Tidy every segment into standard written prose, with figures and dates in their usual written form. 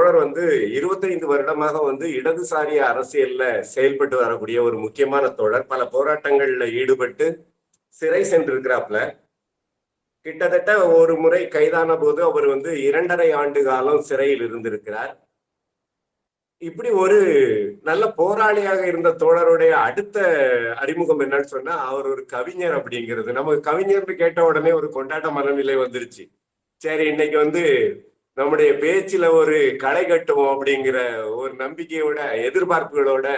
தோழர் 25 வருடமாக இடதுசாரி அரசியல்ல செயல்பட்டு வரக்கூடிய ஒரு முக்கியமான தோழர். பல போராட்டங்கள்ல ஈடுபட்டு சிறை சென்றிருக்கிறாப்ல. கிட்டத்தட்ட ஒரு முறை கைதான போது அவர் 2.5 ஆண்டு காலம் சிறையில் இருந்திருக்கிறார். இப்படி ஒரு நல்ல போராளியாக இருந்த தோழருடைய அடுத்த அறிமுகம் என்னன்னு சொன்னா, அவர் ஒரு கவிஞர் அப்படிங்கிறது. நமக்கு கவிஞர்னு கேட்ட உடனே ஒரு கொண்டாட்ட மனநிலை வந்துருச்சு. சரி, இன்னைக்கு நம்முடைய பேச்சுல ஒரு களை கட்டுவோம் அப்படிங்கிற ஒரு நம்பிக்கையோட, எதிர்பார்ப்புகளோட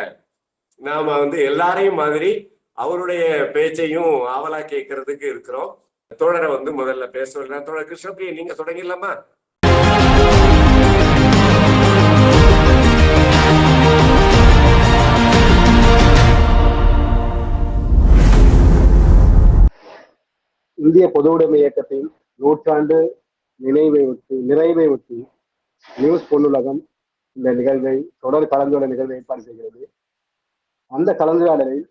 நாம எல்லாரையும் மாதிரி அவருடைய பேச்சையும் ஆவலா கேட்கறதுக்கு இருக்கிறோம். தோழரை முதல்ல பேச சொல்றேன். தோழர் கிருஷ்ணபிரியன், நீங்க தொடங்கிடலாமா? இந்திய பொதுவுடைமை இயக்கத்தின் நூற்றாண்டு நிறைவை ஒட்டி நியூஸ் பொன்னுலகம் இந்த நிகழ்வை தொடர் கலந்துரையாடல் நிகழ்வை ஏற்பாடு செய்கிறது. அந்த கலந்துரையாடலில்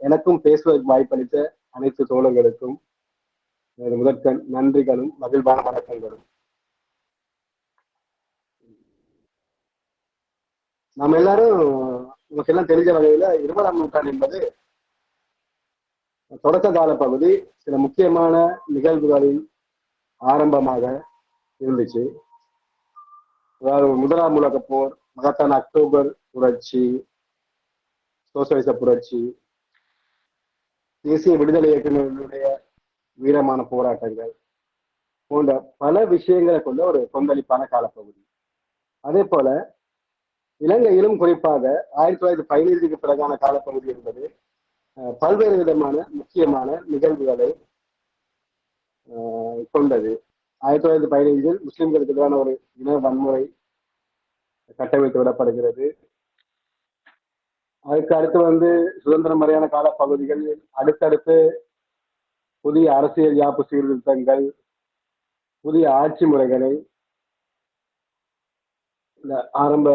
எனக்கும் பேசுவதற்கு வாய்ப்பளித்த அனைத்து தோழர்களுக்கும் முதற்கண் நன்றிகளும் மகிழ்வான வணக்கங்களும். நம்ம எல்லாரும் நமக்கு எல்லாம் தெரிஞ்ச வகையில 20ஆம் நூற்றாண்டு என்பது தொடக்க கால பகுதி. சில முக்கியமான நிகழ்வுகளின் ஆரம்பமாக இருந்துச்சு. அதாவது முதலாம் உலக போர், மகத்தான அக்டோபர் புரட்சி, சோசியலிச புரட்சி, தேசிய விடுதலை இயக்கங்களுடைய வீரமான போராட்டங்கள் போன்ற பல விஷயங்களை கொண்ட ஒரு கொந்தளிப்பான காலப்பகுதி. அதே போல இலங்கையிலும் குறிப்பாக 1915க்கு பிறகான காலப்பகுதி என்பது பல்வேறு விதமான முக்கியமான நிகழ்வுகளை கொண்டது. 1915 முஸ்லிம்களுக்கு எதிரான ஒரு இன வன்முறை கட்டமைத்து விடப்படுகிறது. அதுக்கு அடுத்து சுதந்திரம் வரையான காலப்பகுதிகளில் அடுத்தடுத்து புதிய அரசியல் யாப்பு சீர்திருத்தங்கள், புதிய ஆட்சி முறைகளை இந்த ஆரம்ப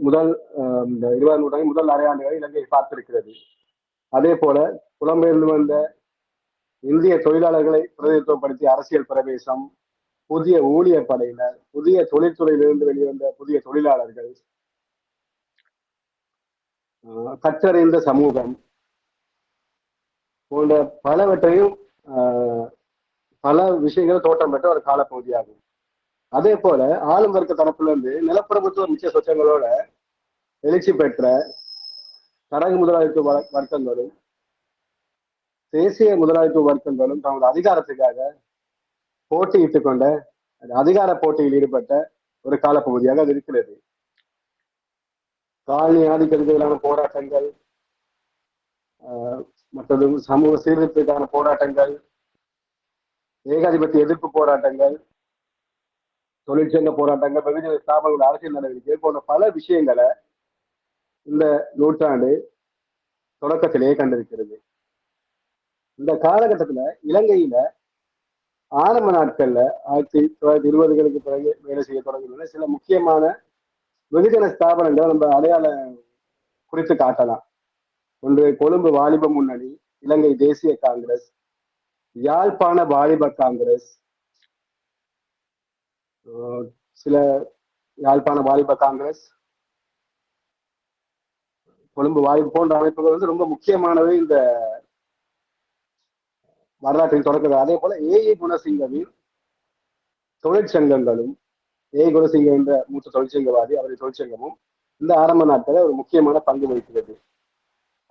முதல் இந்த 20ஆம் நூற்றாண்டின் முதல் அரையாண்டுகளை இலங்கை பார்த்திருக்கிறது. அதே போல புலம்பெயர்ந்து வந்த இந்திய தொழிலாளர்களை பிரதிநிதித்துவப்படுத்திய அரசியல் பிரவேசம், புதிய ஊழியர் படையினர், புதிய தொழில்துறையிலிருந்து வெளிவந்த புதிய தொழிலாளர்கள், கற்றறிந்த சமூகம் போன்ற பலவற்றையும் பல விஷயங்கள் தோற்றம் பெற்ற ஒரு காலப்பகுதியாகும். அதே போல ஆளும் வர்க்க தரப்பிலிருந்து நிலப்பிரபுத்துவ நிச்சய சொச்சங்களோட எழுச்சி பெற்ற சரகு முதலாளித்துவ வர்க்கங்களும் தேசிய முதலாளித்துவ வர்க்கங்களும் தங்களது அதிகாரத்துக்காக போட்டியிட்டுக் கொண்ட அதிகார போட்டியில் ஈடுபட்ட ஒரு காலப்பகுதியாக அது இருக்கிறது. காலனி ஆதிக்கத்திற்கான போராட்டங்கள், மற்றது சமூக சீர்திருத்தத்துக்கான போராட்டங்கள், ஏகாதிபத்திய எதிர்ப்பு போராட்டங்கள், தொழிற்சங்க போராட்டங்கள், வெகுஜன ஸ்தாபனங்கள், அரசியல் நடவடிக்கை போன்ற பல விஷயங்களை இந்த நூற்றாண்டு தொடக்கத்திலேயே கண்டிருக்கிறது. இந்த காலகட்டத்துல இலங்கையில ஆரம்ப நாட்கள்ல 1920களுக்கு பிறகு வேலை செய்ய தொடங்கியுள்ள சில முக்கியமான வெகுஜன ஸ்தாபனங்கள் நம்ம அடையாளம் குறித்து காட்டலாம். ஒன்று கொழும்பு வாலிப முன்னணி, இலங்கை தேசிய காங்கிரஸ், யாழ்ப்பாண வாலிப காங்கிரஸ், சில யாழ்ப்பாண வாலிப காங்கிரஸ், கொழும்பு வாலிப போன்ற அமைப்புகள் ரொம்ப முக்கியமானவை இந்த வரலாற்றின் தொடக்க. அதே போல ஏஇ குணசிங்கவின் தொழிற்சங்கங்களும், ஏஇ குணசிங்க என்ற மூத்த தொழிற்சங்கவாதி, அவருடைய தொழிற்சங்கமும் இந்த ஆரம்ப நாட்கள ஒரு முக்கியமான பங்கு வகிக்கிறது.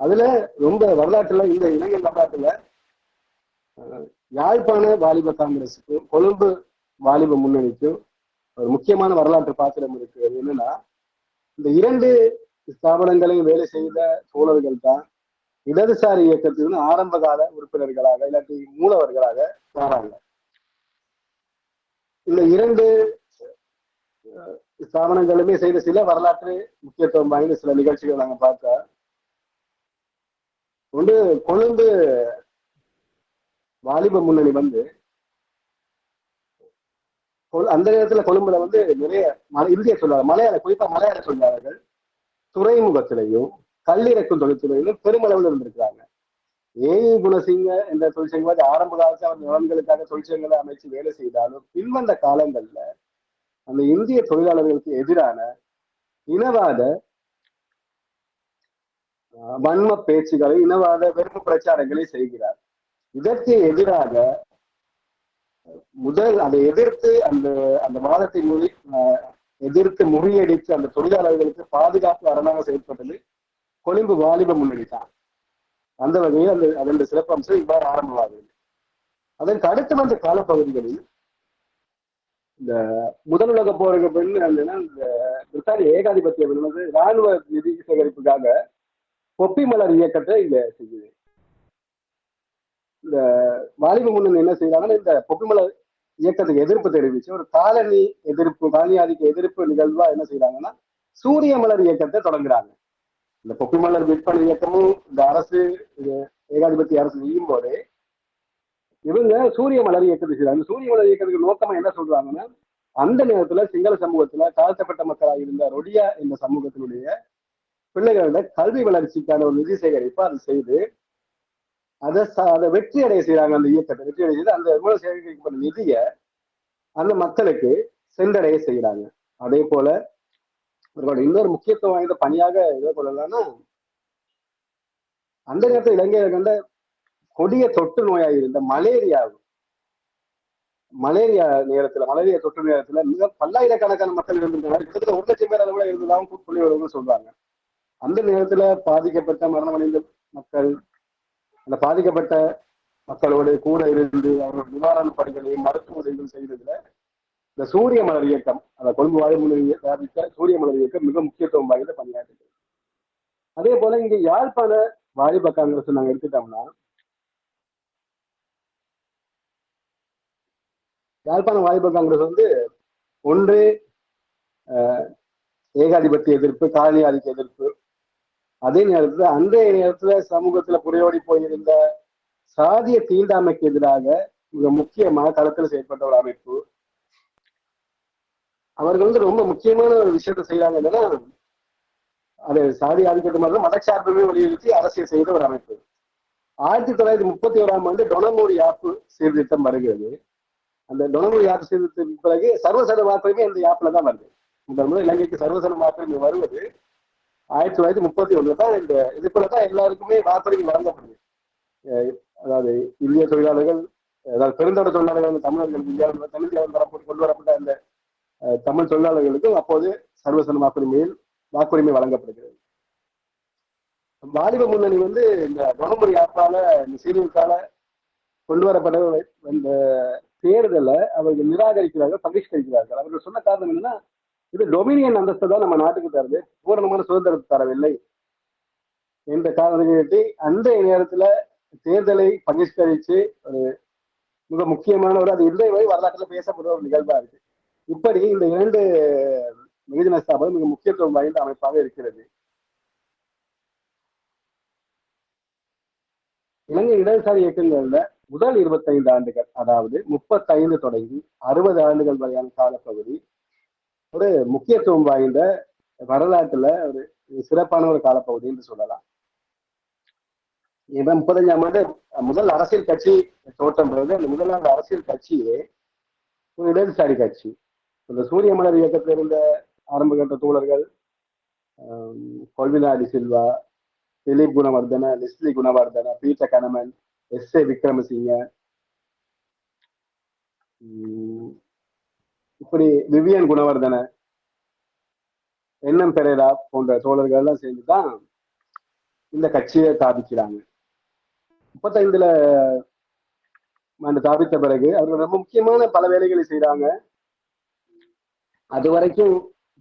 அதுல ரொம்ப வரலாற்றுல இந்த இலங்கை வரலாற்றுல யாழ்ப்பாண வாலிப காங்கிரஸுக்கும் கொழும்பு வாலிப முன்னணிக்கும் ஒரு முக்கியமான வரலாற்று பாத்திரம் இருக்கிறது. என்னன்னா, இந்த இரண்டு ஸ்தாபனங்களையும் வேலை செய்த தோழர்கள் தான் இடதுசாரி இயக்கத்தின் ஆரம்ப கால உறுப்பினர்களாக இல்லாட்டி மூலவர்களாக மாறாங்க. இந்த இரண்டு ஸ்தாபனங்களுமே செய்த சில வரலாற்று முக்கியத்துவம் வாய்ந்த சில நிகழ்ச்சிகள் நாங்க பார்த்தா, ஒன்று கொழும்பு வாலிப முன்னணி அந்த நேரத்துல கொழும்புல நிறைய இந்திய தொழிலாளர், குறிப்பா மலையாள தொழிலாளர்கள் துறைமுகத்திலையும் கல்லிறக்கும் தொழிற்துறையிலும் பெருமளவில் இருந்திருக்கிறாங்க. ஏஇ குணசிங்க என்ற தொழிற்சங்கவாதி ஆரம்ப காலத்தில் அவர் நலன்களுக்காக தொழிற்சங்கங்களை அமைச்சு வேலை செய்தாலும் பின்வந்த காலங்கள்ல அந்த இந்திய தொழிலாளர்களுக்கு எதிரான இனவாத வன்ம பேச்சுகளை, இனவாத வெறுப்பு பிரச்சாரங்களை செய்கிறார். இதற்கு எதிராக அதை எதிர்த்து அந்த அந்த வாதத்தை எதிர்த்து முறியடித்து அந்த தொழிலாளர்களுக்கு பாதுகாப்பு அரணாக செயல்பட்டது கொழும்பு வாலிப முன்னணி தான். அந்த வகையில் அதனுடைய சிறப்பம்சம் இவ்வாறு ஆரம்பமாகிறது. அதற்கு அடுத்து வந்த காலப்பகுதிகளில் இந்த முதல் உலக போருக்கு பின் இந்த பிரித்தானிய ஏகாதிபத்தியம் என்பது இராணுவ நிதி சேகரிப்புக்காக பொப்பி மலர் இயக்கத்தை இங்க செய்யுது. இந்த வாலிப முன்னணி என்ன செய்யறாங்கன்னா, இந்த பொப்பி மலர் இயக்கத்துக்கு எதிர்ப்பு தெரிவிச்சு ஒரு காலனி எதிர்ப்பு, காலனியாதிக்க எதிர்ப்பு நிகழ்வா என்ன செய்யறாங்கன்னா சூரிய மலர் இயக்கத்தை தொடங்குறாங்க. இந்த பொப்பி மலர் விற்பனை இயக்கமும் இந்த அரசு ஏகாதிபத்திய அரசு செய்யும் போதே இவங்க சூரிய மலர் இயக்கத்தை செய்யறாங்க. சூரிய மலர் இயக்கத்துக்கு நோக்கமா என்ன சொல்றாங்கன்னா, அந்த நேரத்துல சிங்கள சமூகத்துல தாழ்த்தப்பட்ட மக்களாக இருந்த ரொடியா என்ற சமூகத்தினுடைய பிள்ளைகளோட கல்வி வளர்ச்சிக்கான ஒரு நிதி சேகரிப்பு அதை செய்து அதை வெற்றி அடைய செய்யறாங்க. அந்த இயக்கத்தை வெற்றி அடைய செய்து அந்த மூலம் சேகரிக்கப்பட்ட நிதியை அந்த மக்களுக்கு சென்றடைய செய்யறாங்க. அதே போல இவர்களோட இன்னொரு முக்கியத்துவம் வாய்ந்த பணியாக இதை கொள்ளலாம்னா, அந்த நேரத்தில் இலங்கையில கண்ட கொடிய தொற்று நோயாக இருந்த மலேரியா நேரத்துல, மலேரியா தொற்று நேரத்துல மிக பல்லாயிரக்கணக்கான மக்கள் இருந்திருக்காங்க. கிட்டத்தட்ட 1,00,000 பேர் அளவுல இருந்ததாகவும் புள்ளிவிவரங்கள் சொல்றாங்க. அந்த நேரத்துல பாதிக்கப்பட்ட மரணமடைந்த மக்கள், அந்த பாதிக்கப்பட்ட மக்களோடு கூட இருந்து அவரோட நிவாரண பணிகளையும் மருத்துவ உதவிகள் செய்ததுல இந்த சூரிய மலர் இயக்கம், அந்த கொழும்பு வாயுமொழியை தயாரித்த சூரிய மலர் இயக்கம் மிக முக்கியத்துவம் வாய்ந்த பணியாற்றுது. அதே போல இங்க யாழ்ப்பாண வாலிப காங்கிரஸ் நாங்க எடுத்துட்டோம்னா, யாழ்ப்பாண வாலிப காங்கிரஸ் வந்து ஒன்று ஏகாதிபத்திய எதிர்ப்பு, காலனி ஆதிக்க எதிர்ப்பு, அதே நேரத்துல அன்றைய நேரத்துல சமூகத்துல புரையோடி போயிருந்த சாதிய தீண்டாமைக்கு எதிராக மிக முக்கியமாக களத்தில் செயல்பட்ட ஒரு அமைப்பு. அவர்கள் வந்து ரொம்ப முக்கியமான ஒரு விஷயத்த செய்யறாங்க. என்னன்னா, அது சாதி ஆதிக்கத்து மாதிரி மதச்சார்புமே வலியுறுத்தி அரசியல் செய்த ஒரு அமைப்பு. 1931ஆம் ஆண்டு டொனமூரி யாப்பு சீர்திருத்தம் வருகிறது. அந்த டொனமூரி யாப்பு சீர்திருத்தத்தின் பிறகு சர்வசன வாக்குரிமை அந்த யாப்புல தான் வருது. முதல் முதல் இலங்கைக்கு சர்வசன வாக்குரிமை வருவது 1931 தான். இந்த இதுக்குள்ளதான் எல்லாருக்குமே வாக்குரிமை வழங்கப்படுது. அதாவது இந்திய தொழிலாளர்கள், அதாவது பெருந்தோட்ட தொழிலாளர்கள், தமிழர்கள், இந்தியாவில் கொண்டு வரப்பட்ட அந்த தமிழ் தொழிலாளர்களுக்கும் அப்போது சர்வசன வாக்குரிமை வழங்கப்படுகிறது. வாலிப முன்னணி வந்து இந்த டொனமூரி யாப்பால, இந்த சீர்திருத்தால கொண்டு வரப்பட்ட இந்த தேர்தலை அவர்கள் நிராகரிக்கிறார்கள், பகிஷ்கரிக்கிறார்கள். அவர்கள் சொன்ன காரணம் என்னன்னா, இது டொமினியன் அந்தஸ்தை தான் நம்ம நாட்டுக்கு தருது, பூரணமான சுதந்திரத்தை தரவில்லை என்ற காரணத்தை அந்த நேரத்துல தேர்தலை பகிஷ்கரித்து ஒரு மிக முக்கியமான ஒரு, அது இன்றைய வரை வரலாற்றுல பேசப்படுற ஒரு நிகழ்வா இருக்கு. இப்படி இந்த இரண்டு வெகுஜன ஸ்தாபனம் மிக முக்கியத்துவம் வாய்ந்த அமைப்பாக இருக்கிறது. இலங்கை இடதுசாரி இயக்கங்கள்ல முதல் 25 ஆண்டுகள், அதாவது 35 தொடங்கி 60 ஆண்டுகள் வரையான காலப்பகுதி ஒரு முக்கியத்துவம் வாய்ந்த வரலாற்றுல ஒரு சிறப்பான ஒரு காலப்பகுதி என்று சொல்லலாம். 35ஆம் ஆண்டு முதல் அரசியல் கட்சி தோற்றம் பெறுது. அந்த முதலாவது அரசியல் கட்சியே ஒரு இடதுசாரி கட்சி. இந்த சூரிய மலர் இயக்கத்தில் இருந்த ஆரம்ப கட்ட தோழர்கள் கொல்வினா டி சில்வா, திலீப் குணவர்தன, லெஸ்லி குணவர்தன, பீட்டர் கனமன், எஸ்.ஏ. விக்ரமசிங்க, இப்படி விவியன் குணவர்தன, என்.எம். பெரேரா போன்ற தோழர்கள் எல்லாம் சேர்ந்துதான் இந்த கட்சியை ஸ்தாபிக்கிறாங்க. 35ல ஸ்தாபித்த பிறகு அவர்கள் ரொம்ப முக்கியமான பல வேலைகளை செய்யறாங்க. அது வரைக்கும்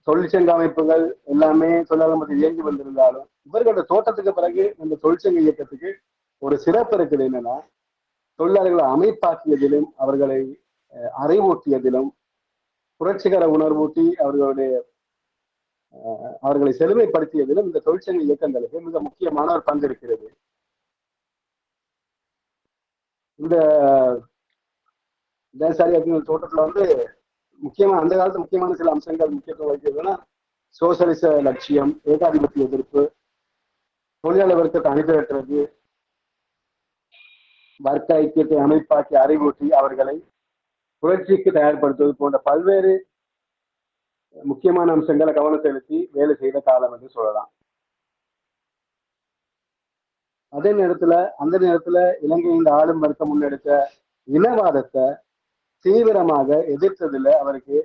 தொழிற்சங்க அமைப்புகள் எல்லாமே தொழிலாளர் மத்தியில் இயங்கி வந்திருந்தாலும் இவர்களோட தோட்டத்துக்கு பிறகு இந்த தொழிற்சங்க இயக்கத்துக்கு ஒரு சிறப்பு இருக்குது. என்னன்னா, தொழிலாளர்களை அமைப்பாக்கியதிலும் அவர்களை அறிவூட்டியதிலும் புரட்சிகர உணர்வூட்டி அவர்களை செழுமைப்படுத்தியதிலும் இந்த தொழிற்சங்க இயக்கங்களுக்கு மிக முக்கியமான ஒரு பங்கு இருக்கிறது. இந்த இடதுசாரி தோட்டத்துல வந்து முக்கியமா அந்த காலத்து முக்கியமான சில அம்சங்கள் முக்கியத்துவம் வகிக்கிறதுனா, சோசியலிச லட்சியம், ஏகாதிபத்திய எதிர்ப்பு, தொழிலாளர் வர்க்கத்தை அணிதிரட்டுறது, வர்க்க ஐக்கியத்தை அமைப்பாக்கி அறிவூட்டி அவர்களை புரட்சிக்கு தயார்படுத்துவது போன்ற பல்வேறு முக்கியமான அம்சங்களை கவனம் செலுத்தி வேலை செய்த காலம் என்று சொல்லலாம். அதே நேரத்துல அந்த நேரத்துல இலங்கை இந்த ஆளும் வர்க்கம் முன்னெடுத்த இனவாதத்தை தீவிரமாக எதிர்த்ததுல அவருக்கு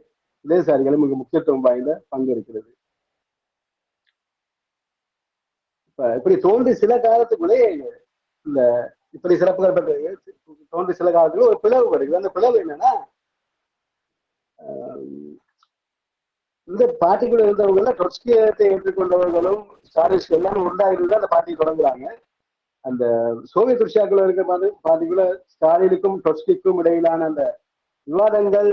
இடதுசாரிகளும் மிக முக்கியத்துவம் வாய்ந்த பங்கு இருக்கிறது. இப்படி தோன்றி சில காலத்துக்குள்ளே இந்த இப்படி சிறப்புகள் தோன்றி சில காலத்துல ஒரு பிளவு வருகிறது. அந்த பிளவு என்னன்னா, இந்த பார்ட்டிக்குள்ள இருந்தவங்கள ட்ரொட்ஸ்கியத்தை ஏற்றுக்கொண்டவர்களும் ஸ்டாலினிஸ்ட் எல்லாமே உண்டாயிருந்து அந்த பார்ட்டி தொடங்குறாங்க. அந்த சோவியத் ரஷ்யாக்குள்ள இருக்க பார்ட்டிக்குள்ள ஸ்டாலினுக்கும் ட்ரொட்ஸ்கிக்கும் இடையிலான அந்த விவாதங்கள்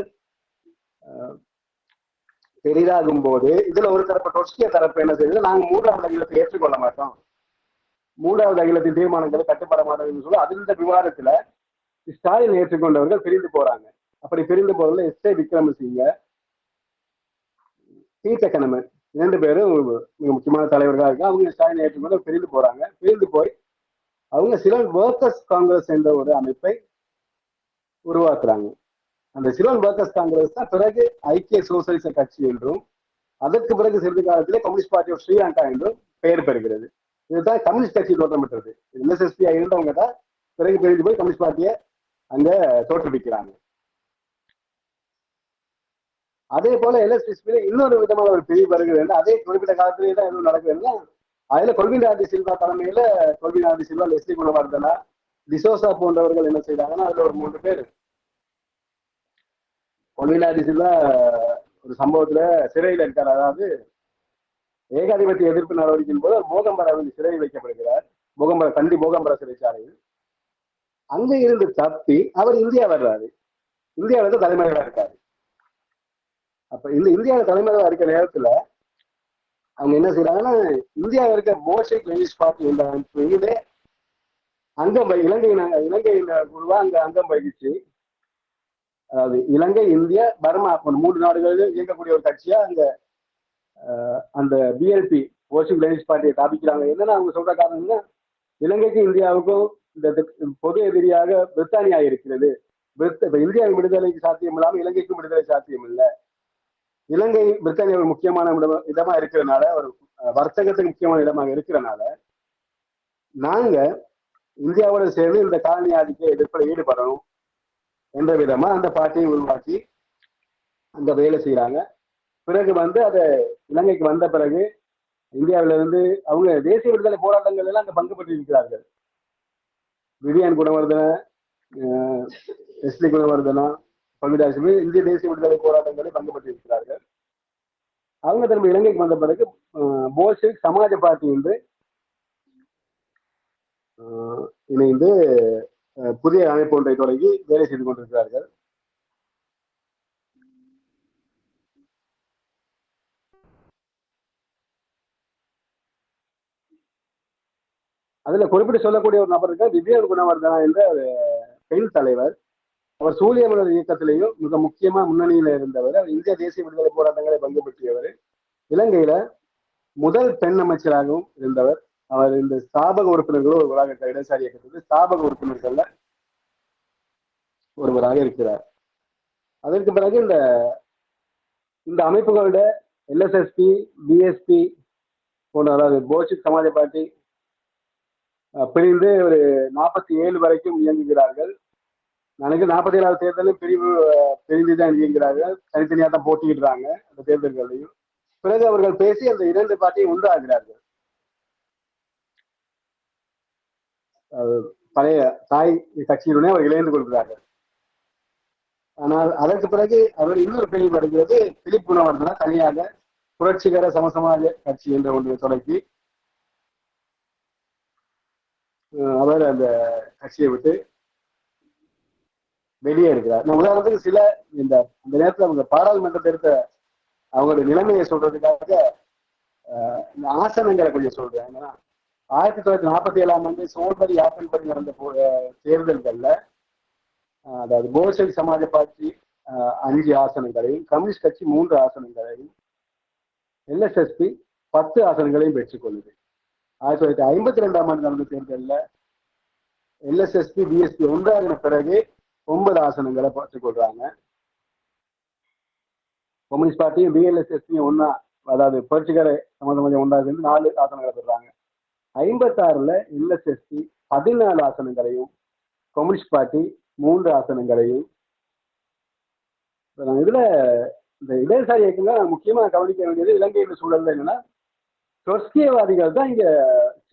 பெரிதாகும் போது இதுல ஒரு தரப்பு ட்ரொட்ஸ்கிய தரப்பு என்ன செய்யுது, நாங்க 3வது அகிலத்தை ஏற்றுக்கொள்ள மாட்டோம், 3வது அகிலத்தின் தீர்மானங்களை கட்டுப்பட மாட்டோம்னு சொல்லி அந்த விவாதத்துல ஸ்டாலின் ஏற்றுக்கொண்டவர்கள் பிரிந்து போறாங்க. அப்படி பிரிந்து போறதுல எஸ்.ஏ. விக்ரமசிங்க, கனமன் 2 பேரும் மிக முக்கியமான தலைவர்களா இருக்கு. அவங்க ஸ்டாலின் ஏற்றுக்கொண்டு பிரிந்து போறாங்க. பிரிந்து போய் அவங்க சிலோன் ஒர்க்கர்ஸ் காங்கிரஸ் என்ற ஒரு அமைப்பை உருவாக்குறாங்க. அந்த சிலோன் ஒர்க்கர்ஸ் காங்கிரஸ் தான் பிறகு ஐக்கிய சோசியலிச கட்சி என்றும் அதற்கு பிறகு சிறிது காலத்திலே கம்யூனிஸ்ட் பார்ட்டி ஆஃப் ஸ்ரீலங்கா என்றும் பெயர் பெறுகிறது. இதுதான் கம்யூனிஸ்ட் கட்சி தோற்றமிட்டது. எல்எஸ்எஸ்பி இருந்தவங்க தான் பிறகு பிரிந்து போய் கம்யூனிஸ்ட் பார்ட்டியை அங்க தோற்றுவிக்கிறாங்க. அதே போல எல்எஸ்எஸ்பியில இன்னொரு விதமான ஒரு பிரிவு வருகிறது. அதே குறிப்பிட்ட காலத்திலேயே தான் எதுவும் நடக்குதுன்னா, அதுல கொல்விநாதி சில்வா தலைமையில கொல்விநாதி சில்வா, லெஸ்லி குணவர்தனா, டிசோசா போன்றவர்கள் என்ன செய்யறாங்கன்னா, அதுல ஒரு 3 பேர். கொல்விநாதி சில்வா ஒரு சம்பவத்துல சிறையில் இருக்கார். அதாவது ஏகாதிபத்திய எதிர்ப்பு நடவடிக்கையின் போது மோகம்பர சிறையில் வைக்கப்படுகிறார். கண்டி மோகம்பர சிறைச்சாலையில். அங்க இருந்து தப்பி அவர் இந்தியா வர்றாரு. இந்தியாவில தலைமையில இருக்காரு. அப்ப இந்த இந்தியாவில தலைமையில இருக்கிற நேரத்துல அவங்க என்ன செய்யறாங்கன்னா, இந்தியாவில் இருக்க போல்ஷெவிக் கம்யூனிஸ்ட் பார்ட்டி என்ற அமைப்பிலே அங்கம் இலங்கை குழுவா அங்க அங்கம் வகிச்சு, அதாவது இலங்கை, இந்தியா, பர்மா 3 நாடுகளிலும் இயங்கக்கூடிய ஒரு கட்சியா அந்த பிஎல்பி போல்ஷெவிக் கம்யூனிஸ்ட் பார்ட்டியை ஸ்தாபிக்கிறாங்க. என்னன்னா அவங்க சொல்ற காரணம்னா, இலங்கைக்கும் இந்தியாவுக்கும் இந்த பொது எதிரியாக பிரித்தானியா இருக்கிறது. இந்தியாவின் விடுதலைக்கு சாத்தியம் இல்லாம இலங்கைக்கும் விடுதலை சாத்தியம் இல்லை. இலங்கை பிரித்தானியா ஒரு முக்கியமான இடமா இருக்கிறதுனால, ஒரு வர்த்தகத்துக்கு முக்கியமான இடமாக இருக்கிறதுனால, நாங்க இந்தியாவோட சேர்ந்து இந்த காலனி ஆதிக்க எதிர்ப்பில் ஈடுபடணும் என்ற விதமா அந்த பார்ட்டியை உருவாக்கி அங்க வேலை செய்யறாங்க. பிறகு அதை இலங்கைக்கு வந்த பிறகு இந்தியாவில இருந்து அவங்க தேசிய விடுதலை போராட்டங்கள் எல்லாம் அங்க பங்கு பெற்று இருக்கிறார்கள். விவியன் குணவர்தன, எஸ்லி குணவர்தனா, பகுதாசி இந்திய தேசிய விடுதலை போராட்டங்களில் பங்கு பெற்றிருக்கிறார்கள். அவங்க திரும்ப இலங்கைக்கு வந்த பிறகு போல்ஷெவிக் சமாஜ பார்ட்டி என்று இணைந்து புதிய அமைப்பு ஒன்றை தொடங்கி வேலை செய்து கொண்டிருக்கிறார்கள். அதுல குறிப்பிட்டு சொல்லக்கூடிய ஒரு நபர் இருக்க விவியன் குணவர்தனா என்ற ஒரு பெண் தலைவர். அவர் சூழியமலர் இயக்கத்திலேயும் மிக முக்கியமா முன்னணியில இருந்தவர். அவர் இந்திய தேசிய விடுதலை போராட்டங்களை பங்கு பெற்றியவர். இலங்கையில முதல் பெண் அமைச்சராகவும் இருந்தவர். அவர் இந்த ஸ்தாபக உறுப்பினர்களும் ஒருவராக இருக்கிறார். இடதுசாரி இயக்கத்துக்கு ஸ்தாபக உறுப்பினர்கள்ல ஒருவராக இருக்கிறார். அதற்கு பிறகு இந்த அமைப்புகளோட எல்எஸ்எஸ்பி, பிஎஸ்பி போன்ற, அதாவது போல்ஷெவிக் சமாஜ பார்ட்டி பிரிந்து ஒரு 47 வரைக்கும் இயங்குகிறார்கள். எனக்கு 47வது தேர்தலும் பிரிந்துதான் இயங்குகிறார்கள். தனித்தனியாக தான் போட்டியிடுறாங்க அந்த தேர்தல்களையும். பிறகு அவர்கள் பேசி அந்த 2 பார்ட்டியும் ஒன்றாகிறார்கள். பழைய தாய் கட்சியுடனே அவர் இணைந்து கொள்கிறார்கள். ஆனால் அதற்கு பிறகு அவர் இன்னொரு பிரிவு வருகிறது. பிலிப் குணவர்தனா தனியாக புரட்சிகர சமசமாஜ கட்சி என்ற ஒன்றை தொடங்கி அவர் அந்த கட்சியை விட்டு வெளியே இருக்கிறார். நான் உதாரணத்துக்கு அந்த நேரத்தில் அவங்க பாராளுமன்றத்தை எடுத்த அவங்களுடைய நிலைமையை சொல்றதுக்காக இந்த ஆசனங்களை கொஞ்சம் சொல்றேன். ஏன்னா 1947ஆம் ஆண்டு சோல்பரி ஆப்பன்படி நடந்த தேர்தல்கள்ல, அதாவது போல்ஷெவிக் சமாஜ பார்ட்டி 5 ஆசனங்களையும், கம்யூனிஸ்ட் கட்சி 3 ஆசனங்களையும், எல்எஸ்எஸ்பி 10 ஆசனங்களையும் பெற்றுக்கொள்ளுது. 1952ஆம் ஆண்டு நடந்த தேர்தலில் எல்எஸ்எஸ்பி, பிஎஸ்பி ஒன்றாகின பிறகு 9 ஆசனங்களை பெற்றுக்கொள்றாங்க. கம்யூனிஸ்ட் பார்ட்டியும் பிஎல்எஸ்எஸ்பியும் ஒன்னா, அதாவது புரட்சிகர சம்பந்தம் ஒன்றா சேர்ந்து 4 ஆசனங்களை பெறாங்க. 56ல் எல்எஸ்எஸ்பி 14 ஆசனங்களையும் கம்யூனிஸ்ட் பார்ட்டி 3 ஆசனங்களையும். இதுல இந்த இடதுசாரி இயக்கங்கள் முக்கியமா கவனிக்க வேண்டியது இலங்கையின் சூழல்ல என்னன்னா, ட்ரொட்ஸ்கியவாதிகள் தான் இங்க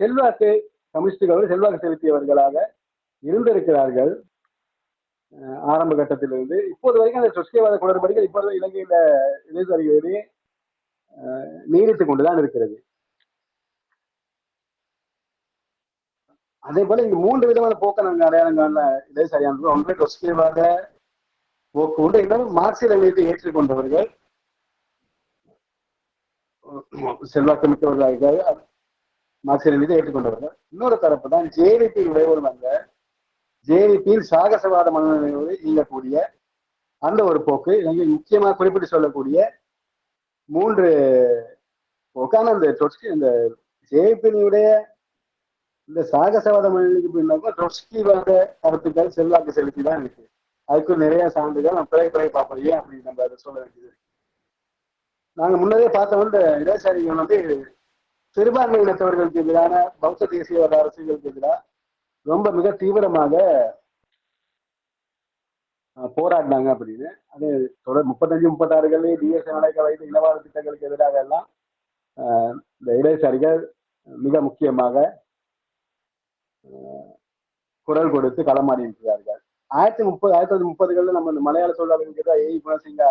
செல்வாக்கு, கம்யூனிஸ்டுகளோடு செல்வாக்கு செலுத்தியவர்களாக இருந்திருக்கிறார்கள் ஆரம்ப கட்டத்திலிருந்து. இப்போது வரைக்கும் அந்த ட்ரொட்ஸ்கியவாத குளறுபடிகள் இப்போது இலங்கையில இடதுசாரிகளிடையே நீடித்துக் கொண்டுதான் இருக்கிறது. அதே போல இங்க 3 விதமான போக்க நாங்கள் அடையாளங்கான இடதுசாரியானது. ஒன்று ட்ரொட்ஸ்கியவாத போக்கு உண்டு, இன்னும் மார்க்சிய லெனினிசத்தை ஏற்றுக்கொண்டவர்கள், செல்வாக்கு மிக்கவர்களாக மார்க்சிய லெனினிசத்தை ஏற்றுக்கொண்டவர்கள். இன்னொரு தரப்பு தான் ஜேவிபி விளைவோடு வந்த ஜேவிபியின் சாகசவாத மனநிலையோடு இயங்கக்கூடிய அந்த ஒரு போக்கு. இலங்கை முக்கியமாக குறிப்பிட்டு சொல்லக்கூடிய 3 போக்கான இந்த ட்ரொட்ஸ்கி, இந்த ஜேவிபியினுடைய இந்த சாகசவாத மனநிலைக்கு பின்னாக்கும் ட்ரொட்ஸ்கிவாத கருத்துக்கள் செல்வாக்கு செலுத்தி தான் இருக்கு. அதுக்கு நிறைய சான்றுகள் நம்ம பிறகு பார்ப்போம். ஏன் அப்படி நம்ம அதை சொல்ல வேண்டியது. நாங்க முன்னதே பார்த்தோம், இந்த இடதுசாரிகள் வந்து சிறுபான்மை இனத்தவர்களுக்கு எதிரான பௌத்த தேசியவாத அரசியலுக்கு எதிராக ரொம்ப மிக தீவிரமாக போராடினாங்க அப்படின்னு. அது 35-36 டிஎஸ் நடக்க வைத்த இனவாத திட்டங்களுக்கு எதிராக எல்லாம் இந்த இடதுசாரிகள் மிக முக்கியமாக குரல் கொடுத்து களமாடி இருக்கிறார்கள். 1930களில் நம்ம இந்த மலையாள தொழிலாளர்களுக்கு எதிராக ஏ குணசிங்கா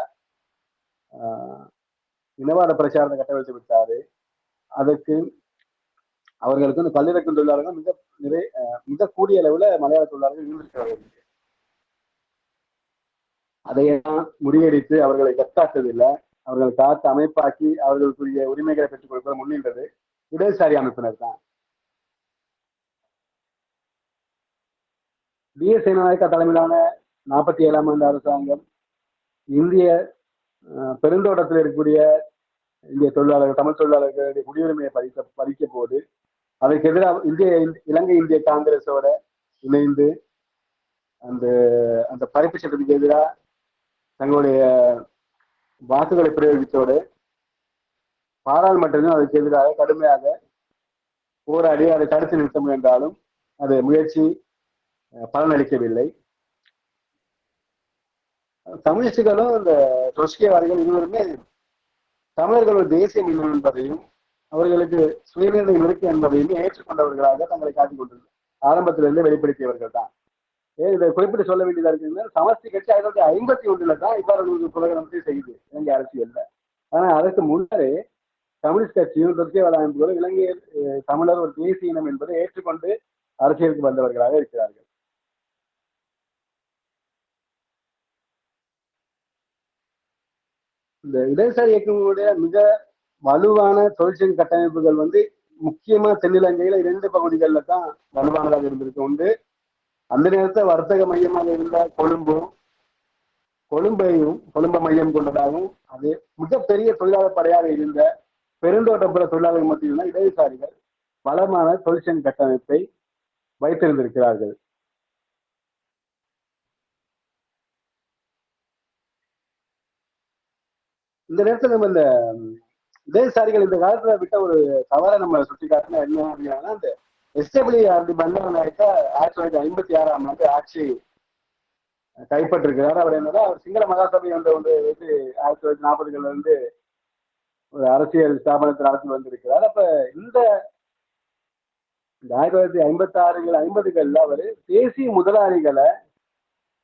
இனவாத பிரச்சாரத்தை கட்டவிழ்த்து விட்டாரு. அதற்கு அவர்களுக்கு இந்த பல்லிறக்கும் தொழிலாளர்கள் மிக கூடிய அளவுல மலையாள தொழிலாளர்கள் இருந்திருக்கிறார்கள். அதையெல்லாம் முறியடித்து அவர்களை கட்டாற்றதில்லை, அவர்கள் காத்து அமைப்பாக்கி அவர்களுக்குரிய உரிமைகளை பெற்றுக் கொடுப்பது முன்னின்றது இடதுசாரி அமைப்பினர் தான். டிஎஸ் சேனாநாயக்கா தலைமையிலான 47ஆம் ஆண்டு அரசாங்கம் இந்திய பெருந்தோட்டத்தில் இருக்கக்கூடிய இந்திய தொழிலாளர்கள், தமிழ் தொழிலாளர்களுடைய குடியுரிமையை பறிக்க போது அதற்கு எதிராக இலங்கை இந்திய காங்கிரஸோட இணைந்து அந்த பறிப்பு சட்டத்துக்கு எதிராக தங்களுடைய வாக்குகளை பிரயோகித்தோடு பாராளுமன்றத்திலும் அதுக்கு எதிராக கடுமையாக போராடி அதை தடுத்து நிறுத்த முயன்றாலும் அது முயற்சி பலனளிக்கவில்லை. கம்யூனிஸ்டுகளும் இந்த ட்ரொட்ஸ்கியவாதிகள் இருவருமே தமிழர்களோட தேசியம் இல்லை என்பதையும் அவர்களுக்கு சுயநிர்ணயம் இருக்கு என்பதையுமே ஏற்றுக்கொண்டவர்களாக தங்களை காட்டிக் கொண்டிருந்தார். ஆரம்பத்திலிருந்து வெளிப்படுத்தியவர்கள் தான். இதை குறிப்பிட்டு சொல்ல வேண்டியதா இருக்குன்னா, சமஷ்டி கட்சி 1951 தான் இவ்வாறு புலகணத்தை செய்யுது இலங்கை அரசியல்ல. ஆனா அதற்கு முன்னரே கம்யூனிஸ்ட் கட்சியும் ட்ரொட்ஸ்கியவாத அமைப்புகளும் இலங்கையில் தமிழர் ஒரு தேசிய இனம் என்பதை ஏற்றுக்கொண்டு அரசியலுக்கு வந்தவர்களாக இருக்கிறார்கள். இந்த இடதுசாரி இயக்கங்களுடைய மிக வலுவான தொழிற்சங்க கட்டமைப்புகள் வந்து முக்கியமா தென்னிலங்கையில 2 பகுதிகளில் தான் வலுவானதாக இருந்திருக்கு. உண்டு அந்த நேரத்தை வர்த்தக மையமாக இருந்த கொழும்பை மையம் கொண்டதாகவும் அது மிகப்பெரிய தொழிலாளர் படையாக இருந்த பெருந்தோட்டப்புற தொழிலாளர்கள் மத்தியில் இடதுசாரிகள் பலமான தொழிற்சங்க கட்டமைப்பை வைத்திருந்திருக்கிறார்கள். இந்த நேரத்தில் நம்ம இந்த இடதுசாரிகள் இந்த காலத்துல விட்ட ஒரு தவறை நம்ம சுட்டி காட்டினா என்ன அப்படின்னா, இந்த எஸ்டபிள்யூஆர்டி பண்டாரநாயக்கா 1956ஆம் ஆண்டு ஆட்சி கைப்பற்றிருக்கிறார். அவர் என்னன்னா, அவர் சிங்கள மகாசபை என்ற ஒன்று வந்து 1940களில் இருந்து ஒரு அரசியல் ஸ்தாபனத்தில் நடத்தி வந்திருக்கிறார். அப்ப இந்த 1956-50களில் அவர் தேசிய முதலாளிகளை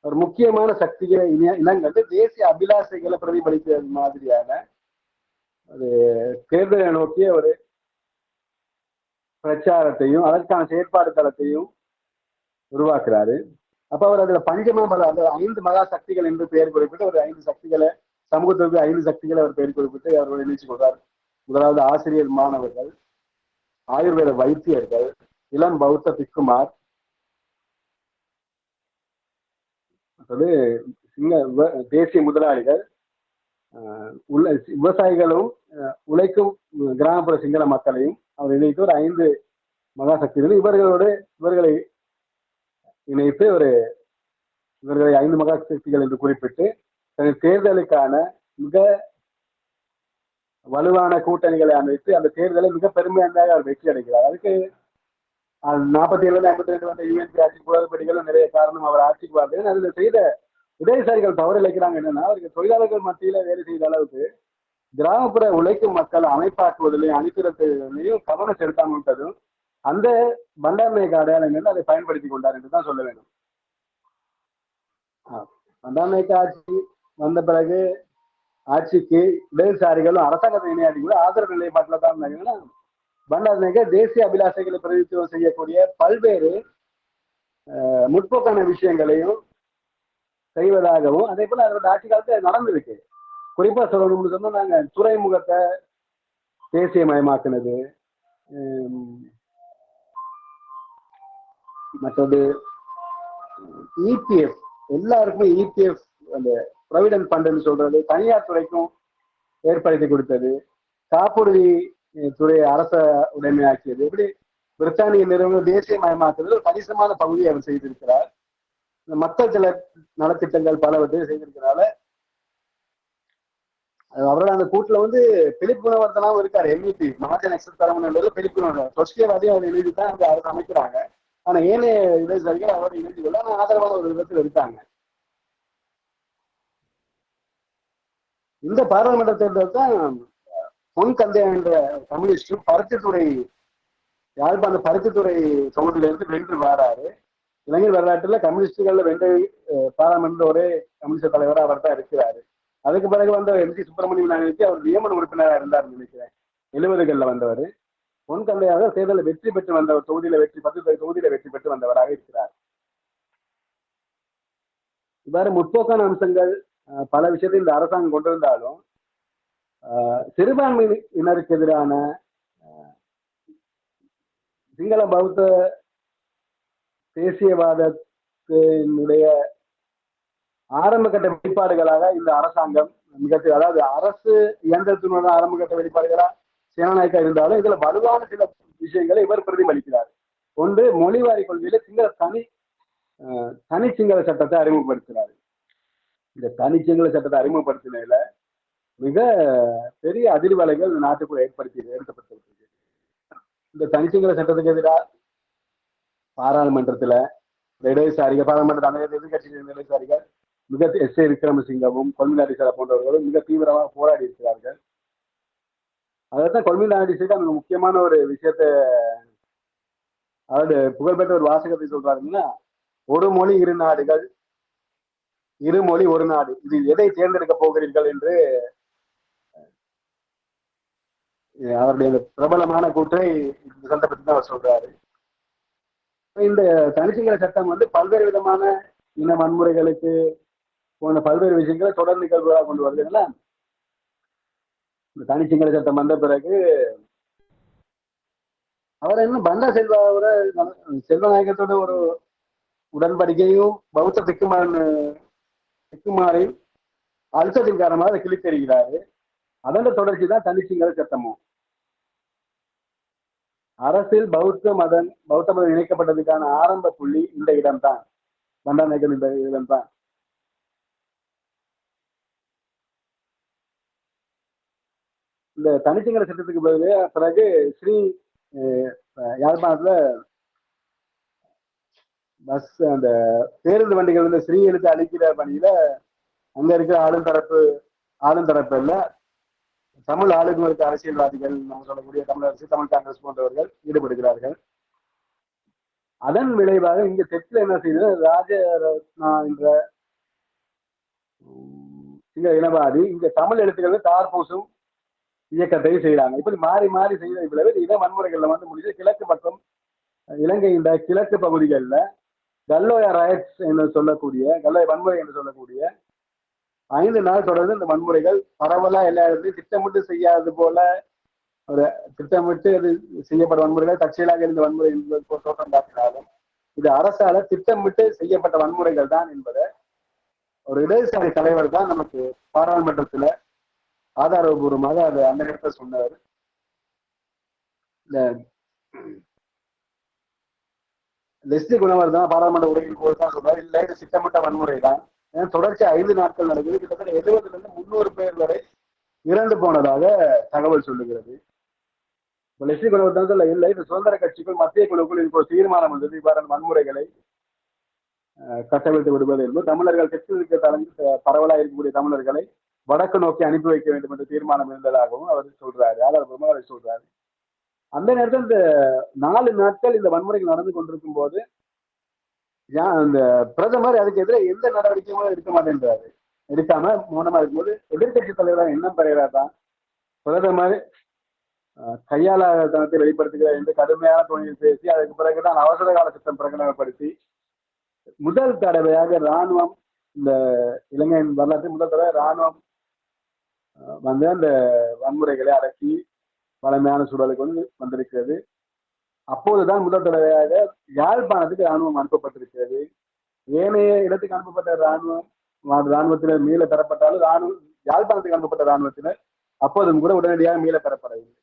ஒரு முக்கியமான சக்திகளை இனங்கள் தேசிய அபிலாஷைகளை பிரதிபலிக்கிறது மாதிரியான ஒரு தேர்தலை நோக்கிய ஒரு பிரச்சாரத்தையும் அதற்கான செயற்பாடு தளத்தையும் உருவாக்குறாரு. அப்ப அவர் அதுல பஞ்சமபல அந்த 5 மகா சக்திகள் என்று பெயர் குறிப்பிட்டு ஒரு 5 சக்திகளை, சமூகத்திற்கு 5 சக்திகளை அவர் பெயர் குறிப்பிட்டு அவர்கள் நினைச்சு கொள்றார். முதலாவது ஆசிரியர் மாணவர்கள், ஆயுர்வேத வைத்தியர்கள், இளம் பௌத்த பிக்குமார், தேசிய முதலாளிகள், விவசாயிகளும் உழைக்கும் கிராமப்புற சிங்கள மக்களையும் அவர் இணைத்து ஒரு 5 மகா சக்திகள். இவர்களை இணைத்து இவர்களை 5 மகா சக்திகள் என்று குறிப்பிட்டு தேர்தலுக்கான மிக வலுவான கூட்டணிகளை அமைத்து அந்த தேர்தலை மிக பெருமையாக அவர் வெற்றி அடைகிறார். அதுக்கு 47 52 வந்த யூஎன்பி ஆட்சி குளறுபடிகளும் நிறைய காரணம். அவர் ஆட்சிக்கு வாழ்ந்தது அதுல செய்த இடதுசாரிகள் தவறு இழைக்கிறாங்க. என்னன்னா, அவருக்கு தொழிலாளர்கள் மத்தியில வேலை செய்த அளவுக்கு கிராமப்புற உழைக்கும் மக்கள் அமைப்பாக்குவதிலையும் அணிதிரட்டுவதிலையும் கவனம் செலுத்தாமல் விட்டதும் அந்த பண்டாரநாயக்க அடையாளங்கள் அதை பயன்படுத்தி கொண்டார் என்றுதான் சொல்ல வேண்டும். பண்டாரநாயக்க ஆட்சி வந்த பிறகு ஆட்சிக்கு இடதுசாரிகளும் அரசாங்கத்தை இணையாட்டிகளும் ஆதரவு நிலைப்பாட்டில் தான் இருந்தாங்கன்னா, பண்டாரநாயக்க தேசிய அபிலாஷைகளை பிரதித்துவம் செய்யக்கூடிய பல்வேறு முற்போக்கான விஷயங்களையும் செய்வதாகவும் அதே போல அதோட ஆட்சி காலத்தில் நடந்திருக்கு. குறிப்பா சொல்லணும்னு சொன்னா, நாங்க துறைமுகத்தை தேசியமயமாக்குனது, மற்றது இபிஎஃப் எல்லாருக்குமே இபிஎஃப் அந்த ப்ரொவிடன்ட் ஃபண்டுன்னு சொல்றது தனியார் துறைக்கும் ஏற்படுத்தி கொடுத்தது, காப்புறுதி துறையை அரச உடைமையாக்கியது, இப்படி பிரித்தானிய நிறுவனம் தேசியமயமாக்குறது ஒரு கணிசமான பகுதியை அவர் செய்திருக்கிறார். மக்கள் சில நலத்திட்டங்கள் பலவற்றை செய்திருக்கிறால அவரோட அந்த கூட்டுல வந்து பிலிப் குணவர்தனாவும் இருக்காரு. எம்இபி மகாஜன் எக்ஸல் தலைமுறை பிலிப் குணவர்தன் சொஸ்கியவாதியும் அவர் எழுதிதான் அந்த அரசு அமைக்கிறாங்க. ஆனா ஏனைய இடதுசாரிகள் அவரோட இணைஞ்சுள்ள ஆதரவான ஒரு விதத்தில் இருக்காங்க. இந்த பாராளுமன்ற தேர்தல் தான் பொன் கந்தையா என்ற கம்யூனிஸ்டும் பருத்தித்துறை யாழ்ப்பாண பருத்தித்துறை தொகுதியிலிருந்து வென்று வராரு. இளைஞர் வரலாற்றுல கம்யூனிஸ்டுகள்ல வென்ற பாராளுமன்ற ஒரே கம்யூனிஸ்ட் தலைவராக அவர் தான் இருக்கிறாரு. அதுக்கு பிறகு வந்த எம்.சி. சுப்பிரமணியம் நாயகி அவர் நியமன உறுப்பினராக இருந்தார் நினைக்கிறேன். 70களில் வந்தவர். பொன் கந்தையாக தேர்தலில் வெற்றி பெற்று வந்தவர், தொகுதியில 10 தொகுதியில வெற்றி பெற்று வந்தவராக இருக்கிறார். இவ்வாறு முற்போக்கான அம்சங்கள் பல விஷயத்தை இந்த அரசாங்கம் கொண்டிருந்தாலும் சிறுபான்மையினருக்கு எதிரான சிங்கள பௌத்த தேசியவாதத்தினுடைய ஆரம்ப கட்ட வெளிப்பாடுகளாக இந்த அரசாங்கம் அதாவது அரசு இயந்திரத்தினுடைய ஆரம்ப கட்ட வெளிப்பாடுகளா சேனநாயக்கா இருந்தாலும் இதுல வலுவான சில விஷயங்களை இவர் பிரதிபலிக்கிறார். ஒன்று, மொழிவாரி கொள்கையில தனி சிங்கள சட்டத்தை அறிமுகப்படுத்தினார். இந்த தனி சிங்கள சட்டத்தை அறிமுகப்படுத்தினதுல மிக பெரிய அதிர்வலைகள் நாட்டுக்குள்ள ஏற்படுத்தப்பட்டிருக்கு. இந்த தனி சிங்கள சட்டத்துக்கு எதிராக பாராளுமன்றத்துல இடதுசாரிகள் பாராளுமன்ற எதிர்கட்சிகளின் இடதுசாரிகள் மிக எஸ். ஏ. விக்ரமசிங்கவும் கொல்மிநாடிசா போன்றவர்களும் மிக தீவிரமாக போராடி இருக்கிறார்கள். அதான் கொல்மிநாடிசா மிக முக்கியமான ஒரு விஷயத்த, அதாவது புகழ்பெற்ற ஒரு வாசகத்தை சொல்றாருன்னா, ஒரு மொழி இரு நாடுகள், இரு மொழி ஒரு நாடு, இது எதை தேர்ந்தெடுக்க போகிறீர்கள் என்று அவருடைய பிரபலமான கூற்றை இந்த சந்தர்ப்பத்தில் தான் அவர் சொல்றாரு. இந்த தனிச்சிங்கள சட்டம் வந்து பல்வேறு விதமான இன வன்முறைகளுக்கு போன்ற பல்வேறு விஷயங்களை தொடர் நிகழ்வுகளாக கொண்டு வருதுங்களா. இந்த தனிச்சிங்கள சட்டம் வந்த பிறகு அவர் என்ன பண்டா செல்வநாயகத்தோட ஒரு உடன்படிக்கையும் பௌத்த திக்குமாரின் அழுத்தத்தின் காரணமாக அதை கிழித்தெறிகிறாரு. அதன் தொடர்ச்சி தான் தனிச்சிங்கள சட்டமும். அரசில் பௌத்த மதம் இணைக்கப்பட்டதுக்கான ஆரம்ப புள்ளி இந்த இடம்தான், பண்டாரநாயக்கர் இந்த இடம்தான். இந்த தனிச்சிங்கள சட்டத்துக்கு பிறகு ஸ்ரீ யாழ்ப்பாணத்துல பஸ் அந்த பேருந்து வண்டிகள் வந்து ஸ்ரீ எழுத்து அளிக்கிற பணியில அங்க இருக்கிற ஆளும் தரப்பு இல்ல தமிழ் ஆளுநருக்கு அரசியல்வாதிகள் நம்ம சொல்லக்கூடிய தமிழரசு, தமிழ் காங்கிரஸ் போன்றவர்கள் ஈடுபடுகிறார்கள். அதன் விளைவாக இங்க தெற்குல என்ன செய்யுது, ராஜரத்னா என்ற சிங்க இனவாதி இங்க தமிழ் எழுத்துக்கள் தார்பூசும் இயக்கத்தையும் செய்யறாங்க. இப்படி மாறி மாறி செய்த விளைவு இன வன்முறைகள்ல வந்து முடிஞ்சு கிழக்கு பக்கம் இலங்கையின் கிழக்கு பகுதிகளில் கல்லோயா ரயட்ஸ் என்று சொல்லக்கூடிய கல்லோய வன்முறை என்று சொல்லக்கூடிய 5 நாள் தொடர்ந்து இந்த வன்முறைகள் பரவலா எல்லா இடத்துலையும் திட்டமிட்டு செய்யாது போல ஒரு திட்டமிட்டு அது செய்யப்பட்ட வன்முறைகள் தற்செயலாக இருந்த வன்முறை தோற்றம் காட்டினாலும் இது அரசால திட்டமிட்டு செய்யப்பட்ட வன்முறைகள் தான் என்பதை ஒரு இடதுசாரி தலைவர் தான் நமக்கு பாராளுமன்றத்துல ஆதாரபூர்வமாக அது அந்த நேரத்தில் சொன்னார். இந்த லெஸ்லி குணவர்தனா பாராளுமன்ற உரையின் போது தான் சொல்றாரு, இல்லை இது திட்டமிட்ட வன்முறை தான். தொடர்ச்சி 5 நாட்கள் நடக்குது. கிட்டத்தட்ட 70ல இருந்து 300 பேர் வரை இறந்து போனதாக தகவல் சொல்லுகிறது. லெஸ்லி குணவர்தனத்தில் இல்லை, இந்த சுதந்திர கட்சிக்குள் மத்திய குழுக்குள் இப்போ தீர்மானம் வந்தது, இவ்வாறான வன்முறைகளை கட்டவிழ்த்து விடுவது என்பது தமிழர்கள் தெற்கு பரவலாக இருக்கக்கூடிய தமிழர்களை வடக்கு நோக்கி அனுப்பி வைக்க வேண்டும் என்ற தீர்மானம் இருந்ததாகவும் அவர் சொல்றாரு, ஆதாரபூர்வமாக அவர் சொல்றாரு. அந்த நேரத்தில் இந்த 4 நாட்கள் இந்த வன்முறைகள் நடந்து கொண்டிருக்கும் போது இந்த பிரதமர் அதுக்கு எதிராக எந்த நடவடிக்கையும் எடுக்க மாட்டேன்றாரு. எடுக்காம மௌனமா இருக்கும்போது எதிர்கட்சி தலைவராக இன்னும் பெரியரா தான் பிரதமர் கையாளத்தனத்தை வெளிப்படுத்துகிறார் என்று கடுமையான துணியில் பேசி அதுக்கு பிறகுதான் அவசர கால சட்டம் பிரகடனப்படுத்தி முதல் தடவையாக ராணுவம், இந்த இலங்கையின் வரலாற்று முதல் தடவை ராணுவம் வந்து அந்த வன்முறைகளை அடக்கி பழமையான சூழலுக்கு வந்து வந்திருக்கிறது. அப்போதுதான் முதல் தடவையாக யாழ்ப்பாணத்துக்கு ராணுவம் அனுப்பப்பட்டிருக்கிறது. ஏனைய இடத்துக்கு அனுப்பப்பட்ட ராணுவத்தினர் மீள பெறப்பட்டாலும் யாழ்ப்பாணத்துக்கு அனுப்பப்பட்ட ராணுவத்தினர் அப்போதும் கூட உடனடியாக மீள பெறப்படவில்லை.